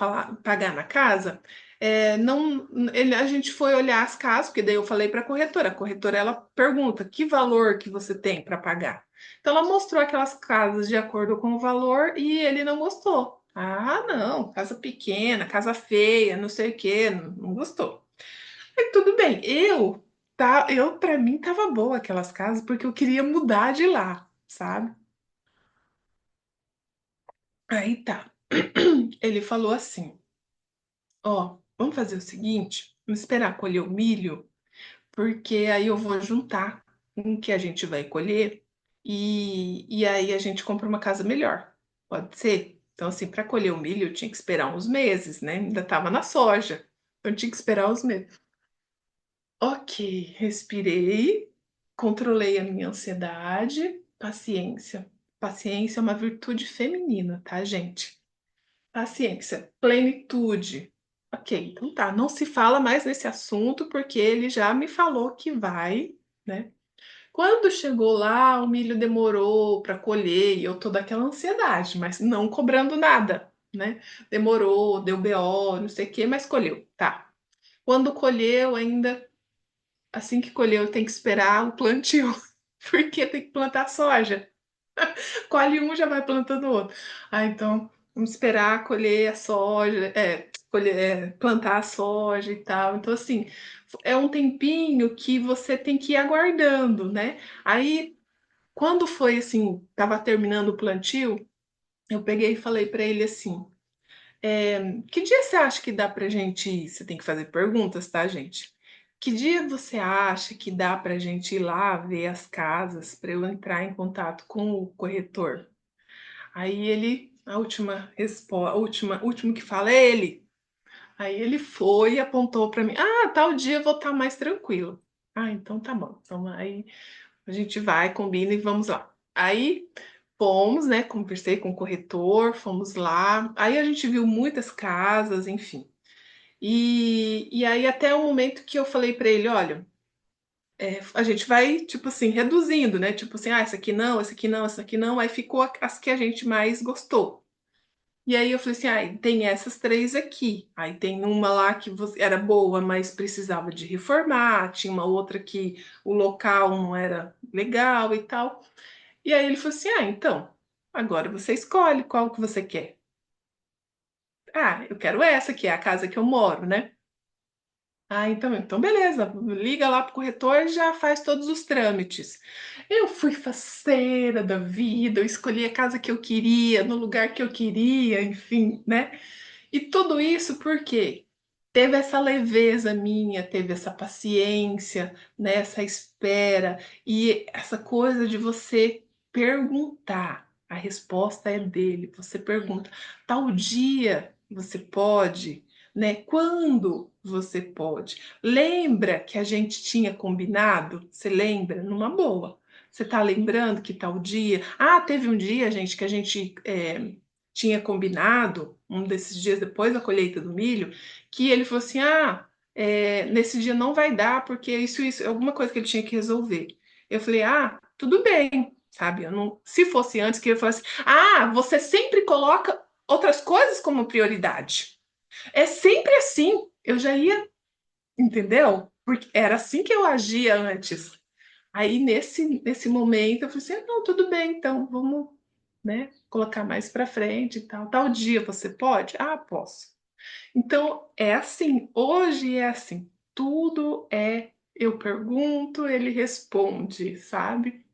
pagar na casa, não, a gente foi olhar as casas, porque daí eu falei para a corretora ela pergunta que valor que você tem para pagar. Então ela mostrou aquelas casas de acordo com o valor e ele não gostou. Ah, não, casa pequena, casa feia, não sei o que, não gostou. Aí tudo bem, eu para mim tava boa aquelas casas porque eu queria mudar de lá, sabe? Aí tá. Ele falou assim: ó, vamos fazer o seguinte, vamos esperar colher o milho, porque aí eu vou juntar com o que a gente vai colher e aí a gente compra uma casa melhor. Pode ser? Então, assim, para colher o milho eu tinha que esperar uns meses, né? Ainda tava na soja. Eu tinha que esperar uns meses. Ok, respirei, controlei a minha ansiedade, paciência. Paciência é uma virtude feminina, tá, gente? Paciência, plenitude. Ok, então tá. Não se fala mais nesse assunto porque ele já me falou que vai, né? Quando chegou lá, o milho demorou para colher e eu tô daquela ansiedade, mas não cobrando nada, né? Demorou, deu BO, não sei o quê, mas colheu, tá. Quando colheu, ainda assim que colheu, tem que esperar o plantio, porque tem que plantar soja. Colhe um, já vai plantando outro. Ah, então vamos esperar colher a soja, plantar a soja e tal. Então, assim, é um tempinho que você tem que ir aguardando, né? Aí, quando foi assim, tava terminando o plantio, eu peguei e falei para ele assim: que dia você acha que dá pra gente ir? Você tem que fazer perguntas, tá, gente? Que dia você acha que dá pra gente ir lá ver as casas para eu entrar em contato com o corretor? Aí ele, a última resposta, último que fala é ele. Aí ele foi e apontou para mim: Ah, tal dia eu vou estar mais tranquilo. Ah, então tá bom. Então aí a gente vai, combina e vamos lá. Aí fomos, né? Conversei com o corretor, fomos lá. Aí a gente viu muitas casas, enfim. E aí até o momento que eu falei para ele: Olha, a gente vai, tipo assim, reduzindo, né? Tipo assim, essa aqui não, essa aqui não, essa aqui não. Aí ficou as que a gente mais gostou. E aí eu falei assim, tem essas três aqui. Aí tem uma lá que era boa, mas precisava de reformar. Tinha uma outra que o local não era legal e tal. E aí ele falou assim, então, agora você escolhe qual que você quer. Ah, eu quero essa, que é a casa que eu moro, né? Ah, então beleza, liga lá pro corretor e já faz todos os trâmites. Eu fui faceira da vida, eu escolhi a casa que eu queria, no lugar que eu queria, enfim, né? E tudo isso porque teve essa leveza minha, teve essa paciência, né, essa espera e essa coisa de você perguntar. A resposta é dele. Você pergunta, tal dia você pode, né? Quando você pode? Lembra que a gente tinha combinado? Você lembra? Numa boa. Você tá lembrando que tal dia? Ah, teve um dia, gente, que a gente tinha combinado, um desses dias depois da colheita do milho, que ele falou assim: nesse dia não vai dar, porque isso, alguma coisa que ele tinha que resolver. Eu falei: tudo bem, sabe? Eu não, se fosse antes, que eu falasse: você sempre coloca outras coisas como prioridade. É sempre assim. Eu já ia, entendeu? Porque era assim que eu agia antes. Aí, nesse momento, eu falei assim: não, tudo bem, então, vamos, né, colocar mais para frente e tal. Tal dia você pode? Ah, posso. Então, é assim, hoje é assim, tudo eu pergunto, ele responde, sabe?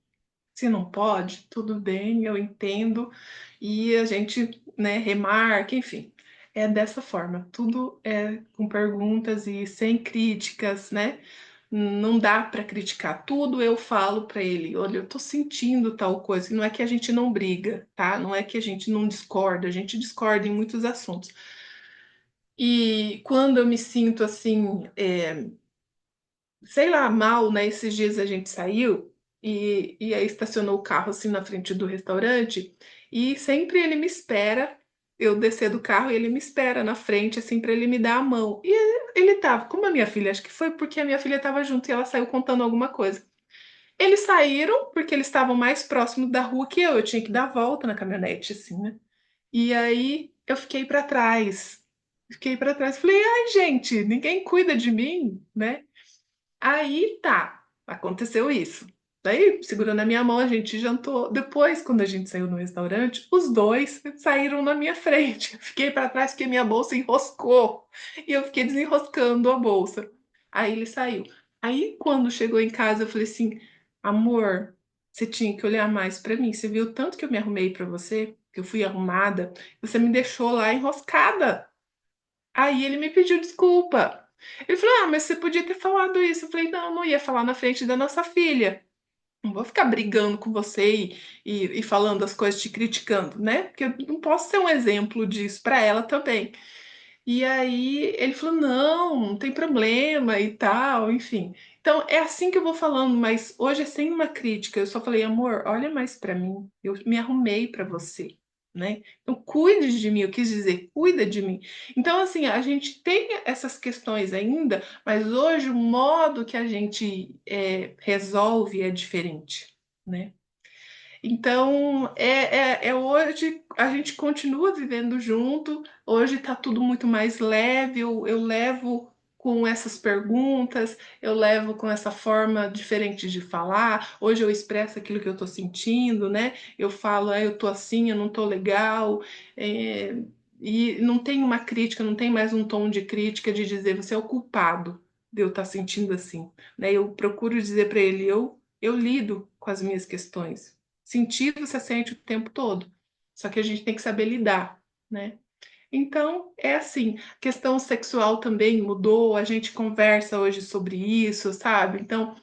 Se não pode, tudo bem, eu entendo, e a gente, né, remarca, enfim. É dessa forma, tudo é com perguntas e sem críticas, né? Não dá para criticar tudo, eu falo para ele, olha, eu tô sentindo tal coisa, e não é que a gente não briga, tá? Não é que a gente não discorda, a gente discorda em muitos assuntos. E quando eu me sinto assim, sei lá, mal, né? Esses dias a gente saiu e aí estacionou o carro assim na frente do restaurante e sempre ele me espera, eu descer do carro e ele me espera na frente, assim, para ele me dar a mão. E ele tava, como a minha filha, acho que foi porque a minha filha tava junto e ela saiu contando alguma coisa. Eles saíram porque eles estavam mais próximos da rua que eu tinha que dar a volta na caminhonete, assim, né? E aí eu fiquei para trás. Fiquei para trás, falei, ai, gente, ninguém cuida de mim, né? Aí tá, aconteceu isso. Daí, segurando a minha mão, a gente jantou. Depois, quando a gente saiu no restaurante, os dois saíram na minha frente. Fiquei para trás porque minha bolsa enroscou e eu fiquei desenroscando a bolsa. Aí ele saiu. Aí, quando chegou em casa, eu falei assim: amor, você tinha que olhar mais para mim. Você viu o tanto que eu me arrumei para você, que eu fui arrumada, você me deixou lá enroscada. Aí ele me pediu desculpa. Ele falou: ah, mas você podia ter falado isso. Eu falei: não, não ia falar na frente da nossa filha. Não vou ficar brigando com você e falando as coisas, te criticando, né? Porque eu não posso ser um exemplo disso para ela também. E aí ele falou: não, não tem problema e tal, enfim. Então é assim que eu vou falando, mas hoje é sem uma crítica. Eu só falei: amor, olha mais para mim. Eu me arrumei para você, né? Então cuide de mim. Eu quis dizer, cuida de mim. Então, assim, a gente tem essas questões ainda, mas hoje o modo que a gente resolve é diferente, né? Então, hoje a gente continua vivendo junto, hoje está tudo muito mais leve, eu levo com essas perguntas, eu levo com essa forma diferente de falar, hoje eu expresso aquilo que eu estou sentindo, né? Eu falo, eu tô assim, eu não tô legal, é, e não tem uma crítica, não tem mais um tom de crítica de dizer você é o culpado de eu estar sentindo assim, né? Eu procuro dizer para ele, eu lido com as minhas questões. Sentir você sente o tempo todo. Só que a gente tem que saber lidar, né? Então, é assim, questão sexual também mudou, a gente conversa hoje sobre isso, sabe? Então,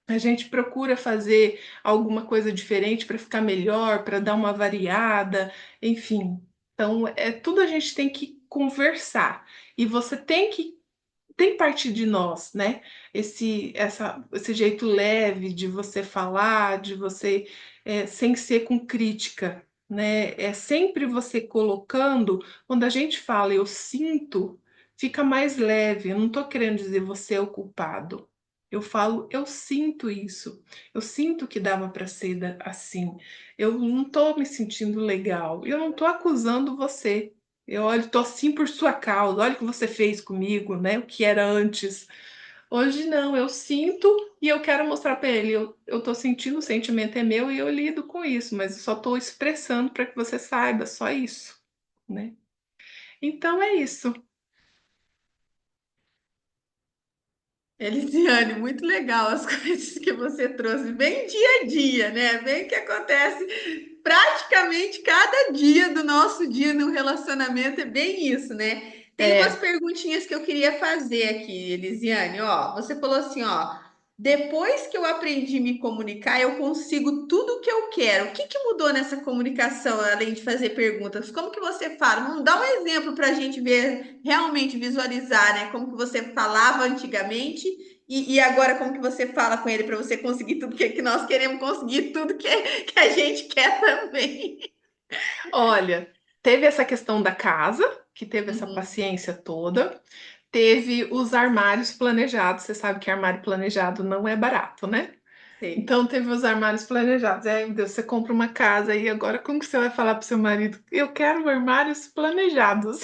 a gente procura fazer alguma coisa diferente para ficar melhor, para dar uma variada, enfim. Então, é tudo a gente tem que conversar. E você tem parte de nós, né? Esse jeito leve de você falar, de você sem ser com crítica, né? É sempre você colocando, quando a gente fala eu sinto, fica mais leve. Eu não estou querendo dizer você é o culpado. Eu falo, eu sinto isso. Eu sinto que dava para ser assim. Eu não estou me sentindo legal. Eu não estou acusando você. Eu olho, tô assim por sua causa. Olha o que você fez comigo, né? O que era antes. Hoje não, eu sinto e eu quero mostrar para ele. Eu tô sentindo, o sentimento é meu e eu lido com isso, mas eu só tô expressando para que você saiba, só isso, né? Então é isso. Elisiane, muito legal as coisas que você trouxe, bem dia a dia, né? Bem o que acontece praticamente cada dia do nosso dia no relacionamento, é bem isso, né? Tem umas É, perguntinhas que eu queria fazer aqui, Elisiane. Ó, você falou assim, ó, depois que eu aprendi a me comunicar, eu consigo tudo o que eu quero. O que que mudou nessa comunicação, além de fazer perguntas? Como que você fala? Vamos dar um exemplo para a gente ver, realmente visualizar, né? Como que você falava antigamente e agora como que você fala com ele para você conseguir tudo que nós queremos conseguir, tudo que a gente quer também. olha, teve essa questão da casa, que teve essa Uhum, paciência toda. Teve os armários planejados. Você sabe que armário planejado não é barato, né? sei. Então teve os armários planejados. Aí, meu Deus, você compra uma casa e agora como que você vai falar pro seu marido? Eu quero armários planejados.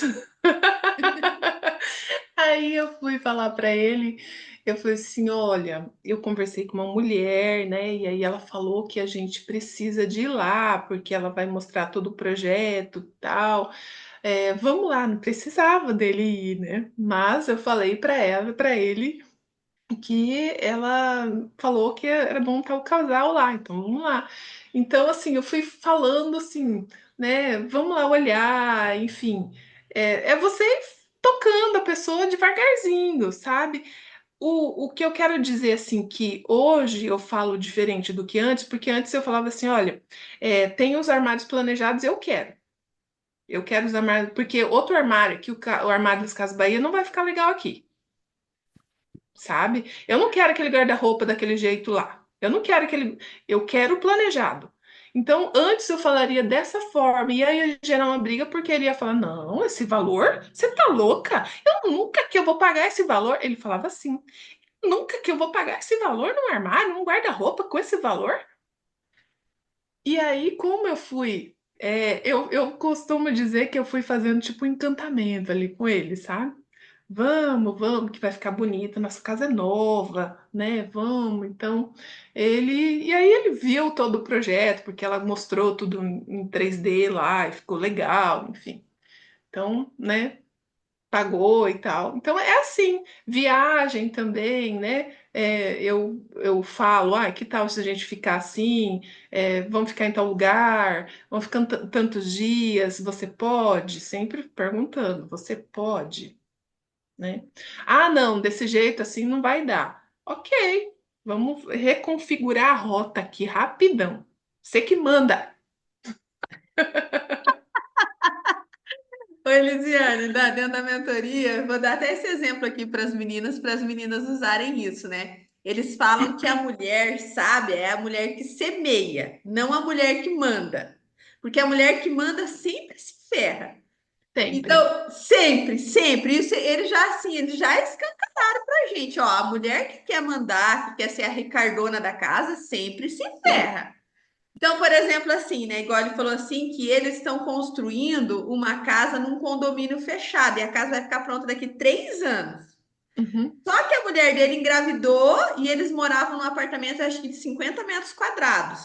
Aí eu fui falar para ele, eu falei assim, olha, eu conversei com uma mulher, né? E aí ela falou que a gente precisa de ir lá, porque ela vai mostrar todo o projeto, e tal. É, vamos lá, não precisava dele ir, né? Mas eu falei para ela, para ele que ela falou que era bom estar o casal lá, então vamos lá. Então, assim, eu fui falando assim, né? Vamos lá olhar, enfim. É você tocando a pessoa devagarzinho, sabe? O que eu quero dizer, assim, que hoje eu falo diferente do que antes, porque antes eu falava assim: olha, tem os armários planejados, eu quero. Eu quero os armários, porque outro armário, que o armário das Casas Bahia, não vai ficar legal aqui. sabe? Eu não quero aquele guarda-roupa daquele jeito lá. Eu não quero aquele. Eu quero planejado. Então, antes eu falaria dessa forma, e aí ia gerar uma briga, porque ele ia falar: Não, esse valor? Você tá louca? Eu nunca que eu vou pagar esse valor. Ele falava assim: Nunca que eu vou pagar esse valor num armário, num guarda-roupa com esse valor? E aí, como eu fui. Eu costumo dizer que eu fui fazendo tipo um encantamento ali com ele, sabe? Vamos, vamos, que vai ficar bonita, nossa casa é nova, né? Vamos. Então, e aí ele viu todo o projeto, porque ela mostrou tudo em 3D lá e ficou legal, enfim. Então, né? Pagou e tal. Então é assim, viagem também, né? Eu falo, que tal se a gente ficar assim? Vamos ficar em tal lugar, vamos ficar tantos dias, você pode? Sempre perguntando, você pode, né? Ah, não, desse jeito assim não vai dar. Ok, vamos reconfigurar a rota aqui rapidão. Você que manda. Oi, Lisiane, dentro da mentoria, vou dar até esse exemplo aqui para as meninas usarem isso, né? Eles falam que a mulher sábia é a mulher que semeia, não a mulher que manda. Porque a mulher que manda sempre se ferra. Sempre. Então, sempre, sempre, isso eles já assim, eles já escancararam pra gente, ó, a mulher que quer mandar, que quer ser a Ricardona da casa, sempre se Sim. ferra. Então, por exemplo, assim, né? Igual ele falou assim, que eles estão construindo uma casa num condomínio fechado e a casa vai ficar pronta daqui 3 anos. Uhum. Só que a mulher dele engravidou e eles moravam num apartamento, acho que de 50 metros quadrados.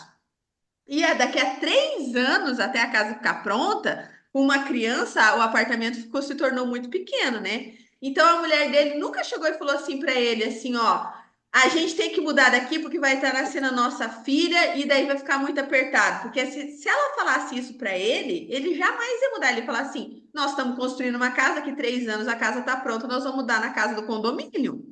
E daqui a 3 anos, até a casa ficar pronta, com uma criança, o apartamento se tornou muito pequeno, né? Então a mulher dele nunca chegou e falou assim para ele, assim, ó, a gente tem que mudar daqui porque vai estar nascendo a nossa filha e daí vai ficar muito apertado. Porque se ela falasse isso para ele jamais ia mudar. Ele ia falar assim, nós estamos construindo uma casa, que 3 anos a casa está pronta, nós vamos mudar na casa do condomínio.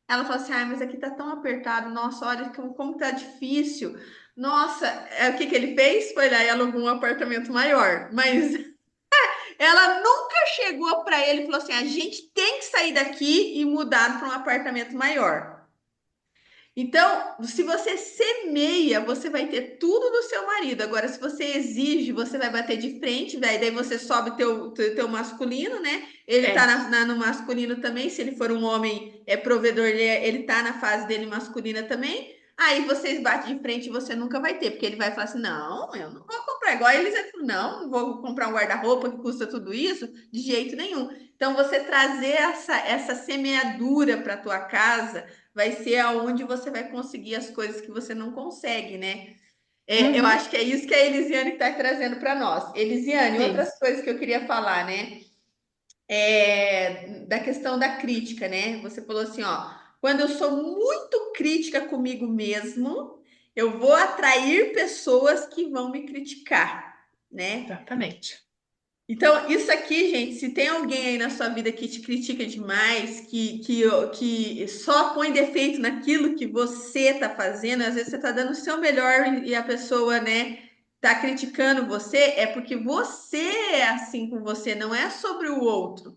Ela falou assim, mas aqui tá tão apertado, nossa, olha como tá difícil. Nossa, o que que ele fez? Foi lá e alugou um apartamento maior. Mas ela nunca chegou para ele e falou assim: a gente tem que sair daqui e mudar para um apartamento maior. Então, se você semeia, você vai ter tudo do seu marido. Agora, se você exige, você vai bater de frente, velho. Daí você sobe teu masculino, né? Ele tá É, no masculino também. Se ele for um homem provedor, ele tá na fase dele masculina também. Aí vocês batem de frente e você nunca vai ter, porque ele vai falar assim: não, eu não vou comprar. Igual eles falam, não vou comprar um guarda-roupa que custa tudo isso, de jeito nenhum. Então, você trazer essa semeadura para tua casa vai ser aonde você vai conseguir as coisas que você não consegue, né? Eu uhum, acho que é isso que a Elisiane está trazendo para nós. Elisiane, sim, outras coisas que eu queria falar, né? Da questão da crítica, né? Você falou assim, ó, quando eu sou muito crítica comigo mesmo, eu vou atrair pessoas que vão me criticar, né? exatamente. Então, isso aqui, gente, se tem alguém aí na sua vida que te critica demais, que só põe defeito naquilo que você está fazendo, às vezes você está dando o seu melhor e a pessoa, né, tá criticando você, é porque você é assim com você, não é sobre o outro.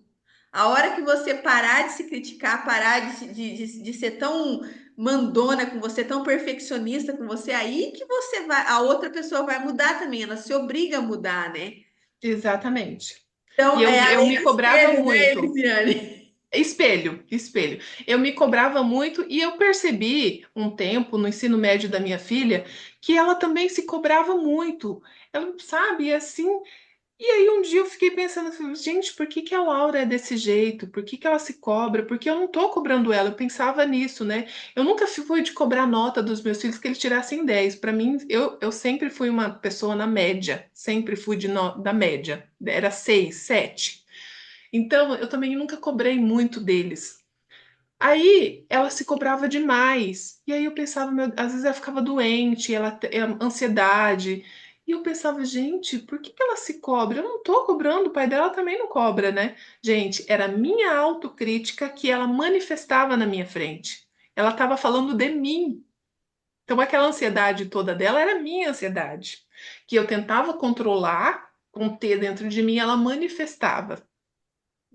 A hora que você parar de se criticar, parar de ser tão mandona com você, tão perfeccionista com você, aí que você vai, a outra pessoa vai mudar também, ela se obriga a mudar, né? Exatamente. E Então, eu, é a eu lei me dos cobrava espelhos, né, muito. Elisiane? Espelho, espelho. Eu me cobrava muito e eu percebi um tempo no ensino médio da minha filha que ela também se cobrava muito. Ela, sabe, assim. E aí um dia eu fiquei pensando, assim, gente, por que que a Laura é desse jeito? Por que que ela se cobra? Porque eu não tô cobrando ela. Eu pensava nisso, né? Eu nunca fui de cobrar nota dos meus filhos que eles tirassem 10. Para mim, eu sempre fui uma pessoa na média. Sempre fui da média. Era 6, 7. Então, eu também nunca cobrei muito deles. Aí ela se cobrava demais. E aí eu pensava, às vezes ela ficava doente, ansiedade. E eu pensava, gente, por que que ela se cobra? Eu não tô cobrando, o pai dela também não cobra, né? Gente, era a minha autocrítica que ela manifestava na minha frente. Ela estava falando de mim. Então aquela ansiedade toda dela era minha ansiedade, que eu tentava controlar, conter dentro de mim, ela manifestava.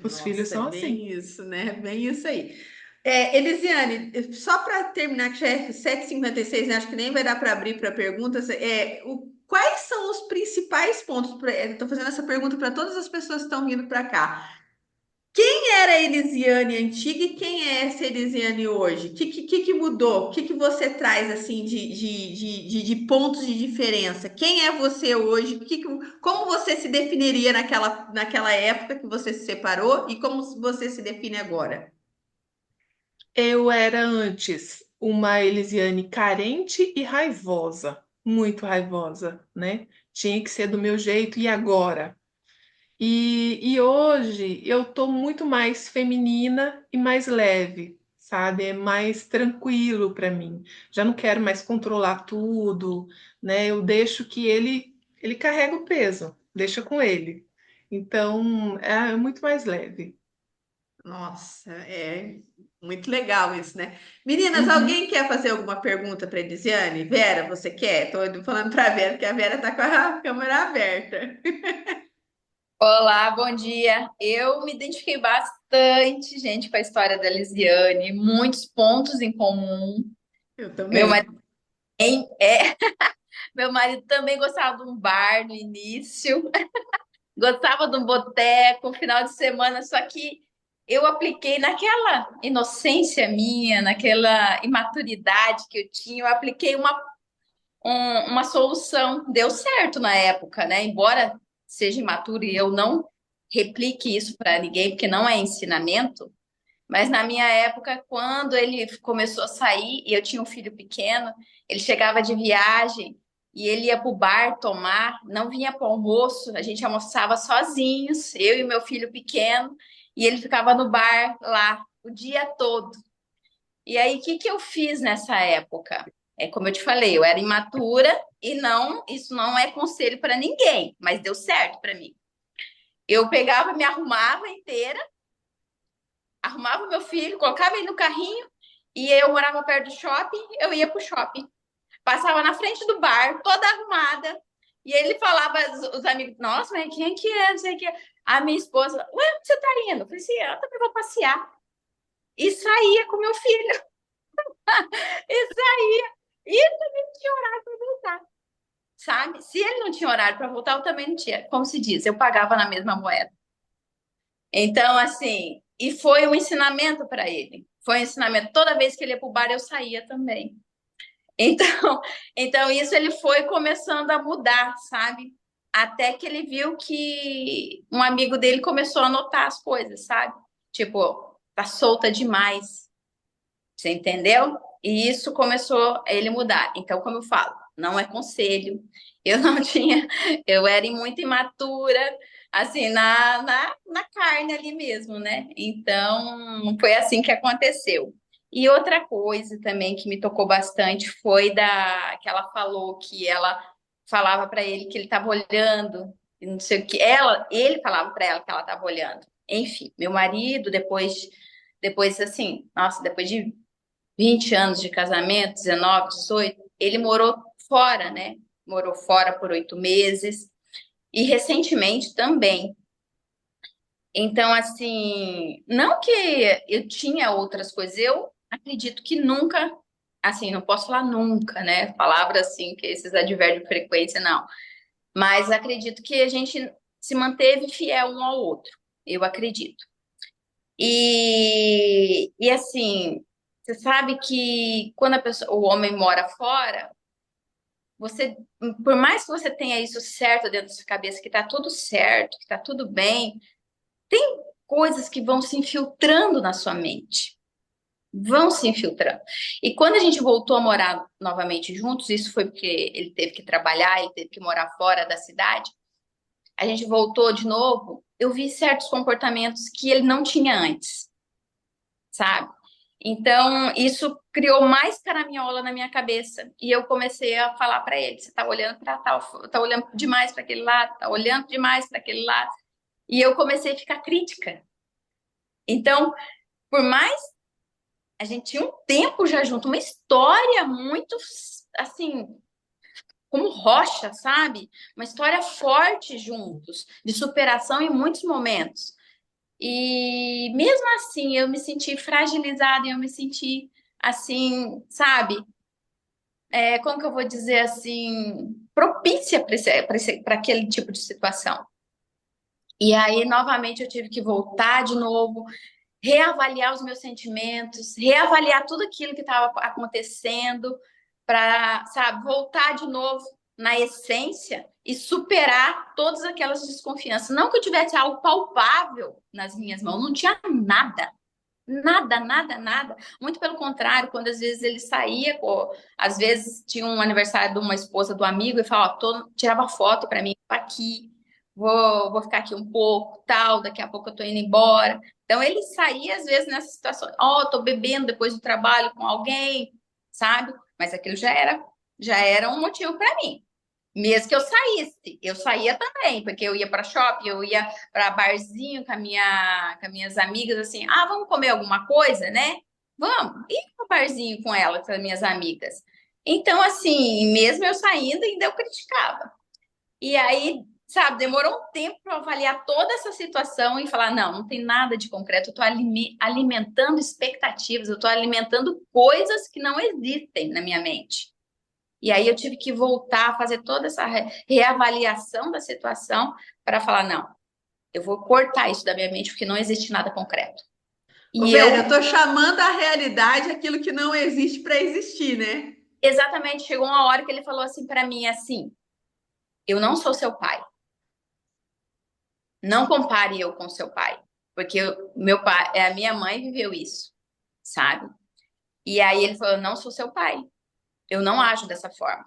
Os filhos Nossa, é são assim. bem isso, né? Bem isso aí. Elisiane, só para terminar, que já é 7h56, né? Acho que nem vai dar para abrir para perguntas. Quais são os principais pontos? Estou fazendo essa pergunta para todas as pessoas que estão vindo para cá. Quem era a Elisiane antiga e quem é essa Elisiane hoje? O que mudou? O que você traz assim de pontos de diferença? Quem é você hoje? Como você se definiria naquela época que você se separou e como você se define agora? Eu era antes uma Elisiane carente e raivosa, muito raivosa, né? Tinha que ser do meu jeito e agora. E hoje eu tô muito mais feminina e mais leve, sabe? É mais tranquilo para mim. Já não quero mais controlar tudo, né? Eu deixo que ele carrega o peso, deixa com ele. Então é muito mais leve. Nossa, é muito legal isso, né? Meninas, Uhum. alguém quer fazer alguma pergunta para Elisiane? Vera, você quer? Tô falando para a Vera, porque a Vera tá com a câmera aberta. Olá, bom dia. Eu me identifiquei bastante, gente, com a história da Lisiane, muitos pontos em comum. Eu Meu também. marido, é, meu marido também gostava de um bar no início, gostava de um boteco, final de semana, só que eu apliquei naquela inocência minha, naquela imaturidade que eu tinha, eu apliquei uma solução. Deu certo na época, né? Embora seja imaturo e eu não replique isso para ninguém, porque não é ensinamento, mas na minha época, quando ele começou a sair e eu tinha um filho pequeno, ele chegava de viagem e ele ia para o bar tomar, não vinha para o almoço, a gente almoçava sozinhos, eu e meu filho pequeno, e ele ficava no bar lá o dia todo. E aí, o que que eu fiz nessa época? É como eu te falei, eu era imatura e não, isso não é conselho para ninguém, mas deu certo para mim. Eu pegava, me arrumava inteira, arrumava meu filho, colocava ele no carrinho e eu morava perto do shopping, eu ia pro shopping. Passava na frente do bar, toda arrumada. E ele falava, os amigos, nossa, mas quem que é? Não sei o que. A minha esposa, ué, onde você tá indo? Eu falei assim, eu também vou passear. E saía com meu filho. E saía. E também não tinha horário para voltar, sabe? Se ele não tinha horário para voltar, eu também não tinha. Como se diz, eu pagava na mesma moeda. Então, assim, e foi um ensinamento para ele. Foi um ensinamento. Toda vez que ele ia para o bar, eu saía também. Então, então isso ele foi começando a mudar, sabe? Até que ele viu que um amigo dele começou a notar as coisas, sabe? Tipo, tá solta demais. Você entendeu? E isso começou a ele mudar. Então, como eu falo, não é conselho. Eu não tinha, eu era muito imatura, assim, na carne ali mesmo, né? Então, foi assim que aconteceu. E outra coisa também que me tocou bastante foi da que ela falou que ela falava para ele que ele estava olhando, e não sei o que. Ele falava para ela que ela estava olhando. Enfim, meu marido depois assim, nossa, depois de 20 anos de casamento, 19, 18, ele morou fora, né? Morou fora por 8 meses e recentemente também. Então, assim, não que eu tinha outras coisas, eu acredito que nunca, assim, não posso falar nunca, né? Palavra assim, que esses advérbios de frequência, não. Mas acredito que a gente se manteve fiel um ao outro, eu acredito. E assim, você sabe que quando o homem mora fora, você, por mais que você tenha isso certo dentro da sua cabeça, que tá tudo certo, que tá tudo bem, tem coisas que vão se infiltrando na sua mente. Vão se infiltrando. E quando a gente voltou a morar novamente juntos, isso foi porque ele teve que trabalhar, ele teve que morar fora da cidade. A gente voltou de novo. Eu vi certos comportamentos que ele não tinha antes, sabe? Então, isso criou mais caraminhola na minha cabeça. E eu comecei a falar para ele: você tá olhando para tal, tá olhando demais para aquele lado, tá olhando demais para aquele lado. E eu comecei a ficar crítica. Então, por mais a gente tinha um tempo já junto, uma história muito assim, como rocha, sabe? Uma história forte juntos, de superação em muitos momentos. E mesmo assim, eu me senti fragilizada e eu me senti assim, sabe? Como que eu vou dizer assim, propícia para aquele tipo de situação. E aí, novamente, eu tive que voltar de novo, reavaliar os meus sentimentos, reavaliar tudo aquilo que estava acontecendo, para, sabe, voltar de novo na essência e superar todas aquelas desconfianças. Não que eu tivesse algo palpável nas minhas mãos, não tinha nada. Nada, nada, nada. Muito pelo contrário, quando às vezes ele saía, pô, às vezes tinha um aniversário de uma esposa do amigo e falava, ó, tirava foto para mim, tô aqui, vou ficar aqui um pouco, tal, daqui a pouco eu tô indo embora. Então ele saía às vezes nessa situação, ó, tô bebendo depois do trabalho com alguém, sabe? Mas aquilo já era um motivo para mim. Mesmo que eu saísse, eu saía também, porque eu ia para shopping, eu ia para barzinho com as minhas amigas, assim, vamos comer alguma coisa, né? Vamos, e para barzinho com elas, com as minhas amigas. Então, assim, mesmo eu saindo, ainda eu criticava. E aí, sabe, demorou um tempo para avaliar toda essa situação e falar: não, não tem nada de concreto, eu estou alimentando expectativas, eu estou alimentando coisas que não existem na minha mente. E aí eu tive que voltar a fazer toda essa reavaliação da situação para falar, não, eu vou cortar isso da minha mente porque não existe nada concreto. Ô, E Vera, eu eu tô chamando a realidade aquilo que não existe para existir, né? exatamente chegou uma hora que ele falou assim para mim assim: "Eu não sou seu pai. Não compare eu com seu pai, porque meu pai, a minha mãe viveu isso, sabe? E aí ele falou: "Eu não sou seu pai. Eu não ajo dessa forma."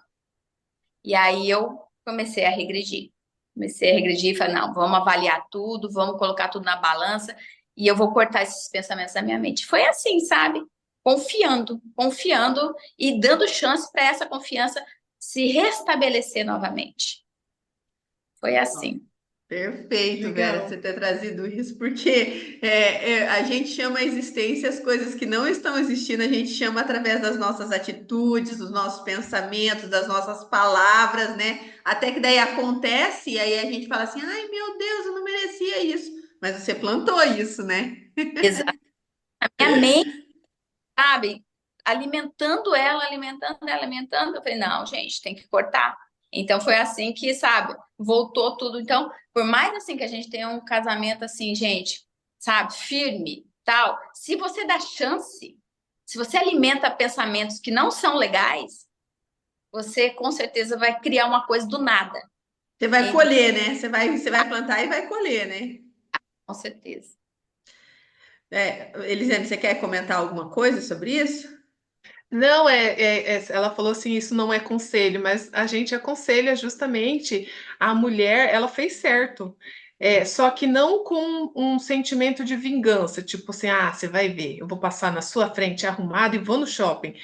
E aí eu comecei a regredir. Comecei a regredir e falei, não, vamos avaliar tudo, vamos colocar tudo na balança e eu vou cortar esses pensamentos da minha mente. Foi assim, sabe? Confiando, confiando e dando chance para essa confiança se restabelecer novamente. Foi assim. Perfeito, Vera, Legal. você ter trazido isso, porque a gente chama a existência as coisas que não estão existindo, a gente chama através das nossas atitudes, dos nossos pensamentos, das nossas palavras, né? Até que daí acontece e aí a gente fala assim: ai meu Deus, eu não merecia isso. Mas você plantou isso, né? Exato. A minha mente, sabe? Alimentando ela, alimentando. Eu falei, não, gente, tem que cortar. Então foi assim que, sabe, voltou tudo. Então, por mais assim que a gente tenha um casamento assim, gente, sabe, firme, tal, se você dá chance, se você alimenta pensamentos que não são legais, você com certeza vai criar uma coisa do nada. Você vai Entre, colher, né? Você vai plantar e vai colher, né? com certeza. Elisiane, você quer comentar alguma coisa sobre isso? Não, ela falou assim, isso não é conselho, mas a gente aconselha justamente a mulher, ela fez certo. Só que não com um sentimento de vingança, tipo assim, você vai ver, eu vou passar na sua frente arrumado e vou no shopping.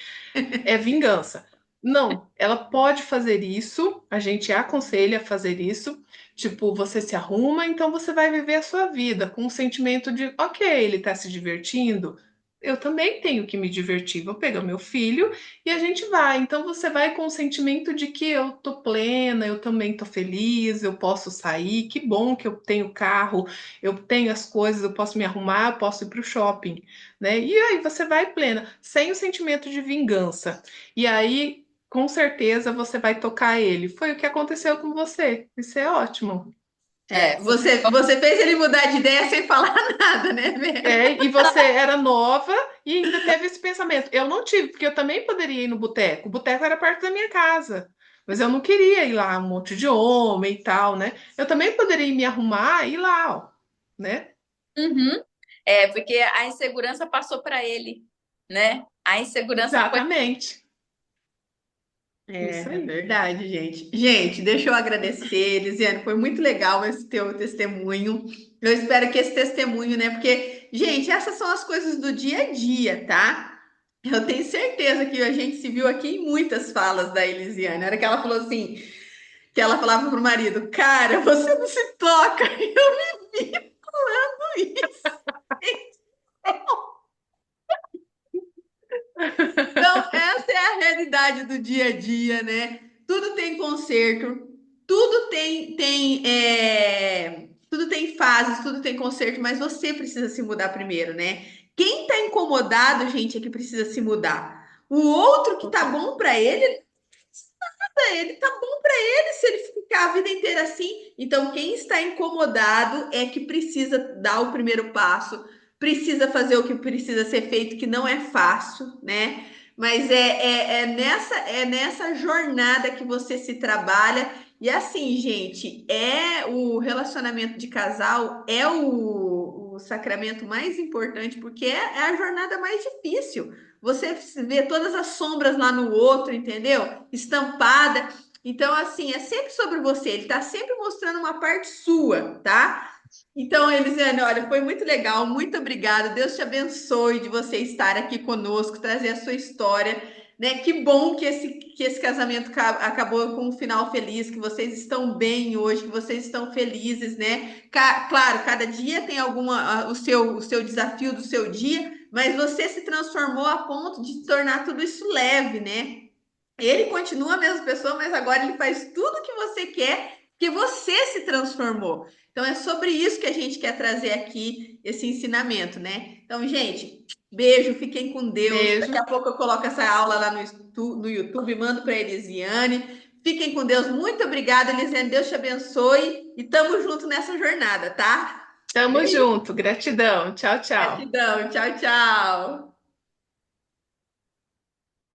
É vingança. Não, ela pode fazer isso, a gente aconselha a fazer isso. Tipo, você se arruma, então você vai viver a sua vida com um sentimento de, ok, ele tá se divertindo, eu também tenho que me divertir. Vou pegar meu filho e a gente vai. Então você vai com o sentimento de que eu tô plena, eu também tô feliz, eu posso sair, que bom que eu tenho carro, eu tenho as coisas, eu posso me arrumar, eu posso ir pro shopping, né? E aí você vai plena, sem o sentimento de vingança. E aí, com certeza, você vai tocar ele. Foi o que aconteceu com você. Isso é ótimo. Foi. Você fez ele mudar de ideia sem falar nada, né, Vera? E você era nova e ainda teve esse pensamento. Eu não tive, porque eu também poderia ir no boteco. O boteco era perto da minha casa. Mas eu não queria ir lá, um monte de homem e tal, né? Eu também poderia me arrumar e ir lá, ó, né? Uhum. Porque a insegurança passou para ele, né? A insegurança foi. Exatamente. Isso É aí. verdade, gente. Gente, deixa eu agradecer, Elisiane, foi muito legal esse teu testemunho. Eu espero que esse testemunho, né? Porque, gente, essas são as coisas do dia a dia, tá? Eu tenho certeza que a gente se viu aqui em muitas falas da Elisiane. Na hora que ela falou assim, que ela falava pro marido, cara, você não se toca. Eu vivi falando isso. Então, essa é a realidade do dia a dia, né? Tudo tem conserto, tudo tem tudo tem fases, tudo tem conserto, mas você precisa se mudar primeiro, né? Quem tá incomodado, gente, é que precisa se mudar. O outro que tá bom para ele tá bom para ele se ele ficar a vida inteira assim. Então, quem está incomodado é que precisa dar o primeiro passo, precisa fazer o que precisa ser feito, que não é fácil, né? Mas é nessa jornada que você se trabalha. E assim, gente, é o relacionamento de casal, é o sacramento mais importante, porque é a jornada mais difícil. Você vê todas as sombras lá no outro, entendeu? Estampada. Então, assim, é sempre sobre você. Ele tá sempre mostrando uma parte sua, tá? Então, Elisiane, olha, foi muito legal. Muito obrigada. Deus te abençoe de você estar aqui conosco, trazer a sua história, né? Que bom que esse casamento acabou com um final feliz, que vocês estão bem hoje, que vocês estão felizes, né? Claro, cada dia tem o seu desafio do seu dia, mas você se transformou a ponto de tornar tudo isso leve, né? Ele continua a mesma pessoa, mas agora ele faz tudo que você quer, porque você se transformou. Então é sobre isso que a gente quer trazer aqui esse ensinamento, né? Então, gente, beijo, fiquem com Deus. Daqui Beijo. a pouco eu coloco essa aula lá no YouTube, mando para a Elisiane. Fiquem com Deus. Muito obrigada, Elisiane. Deus te abençoe e tamo junto nessa jornada, tá? Tamo Beijo, junto. Gratidão. Tchau, tchau. gratidão. Tchau, tchau.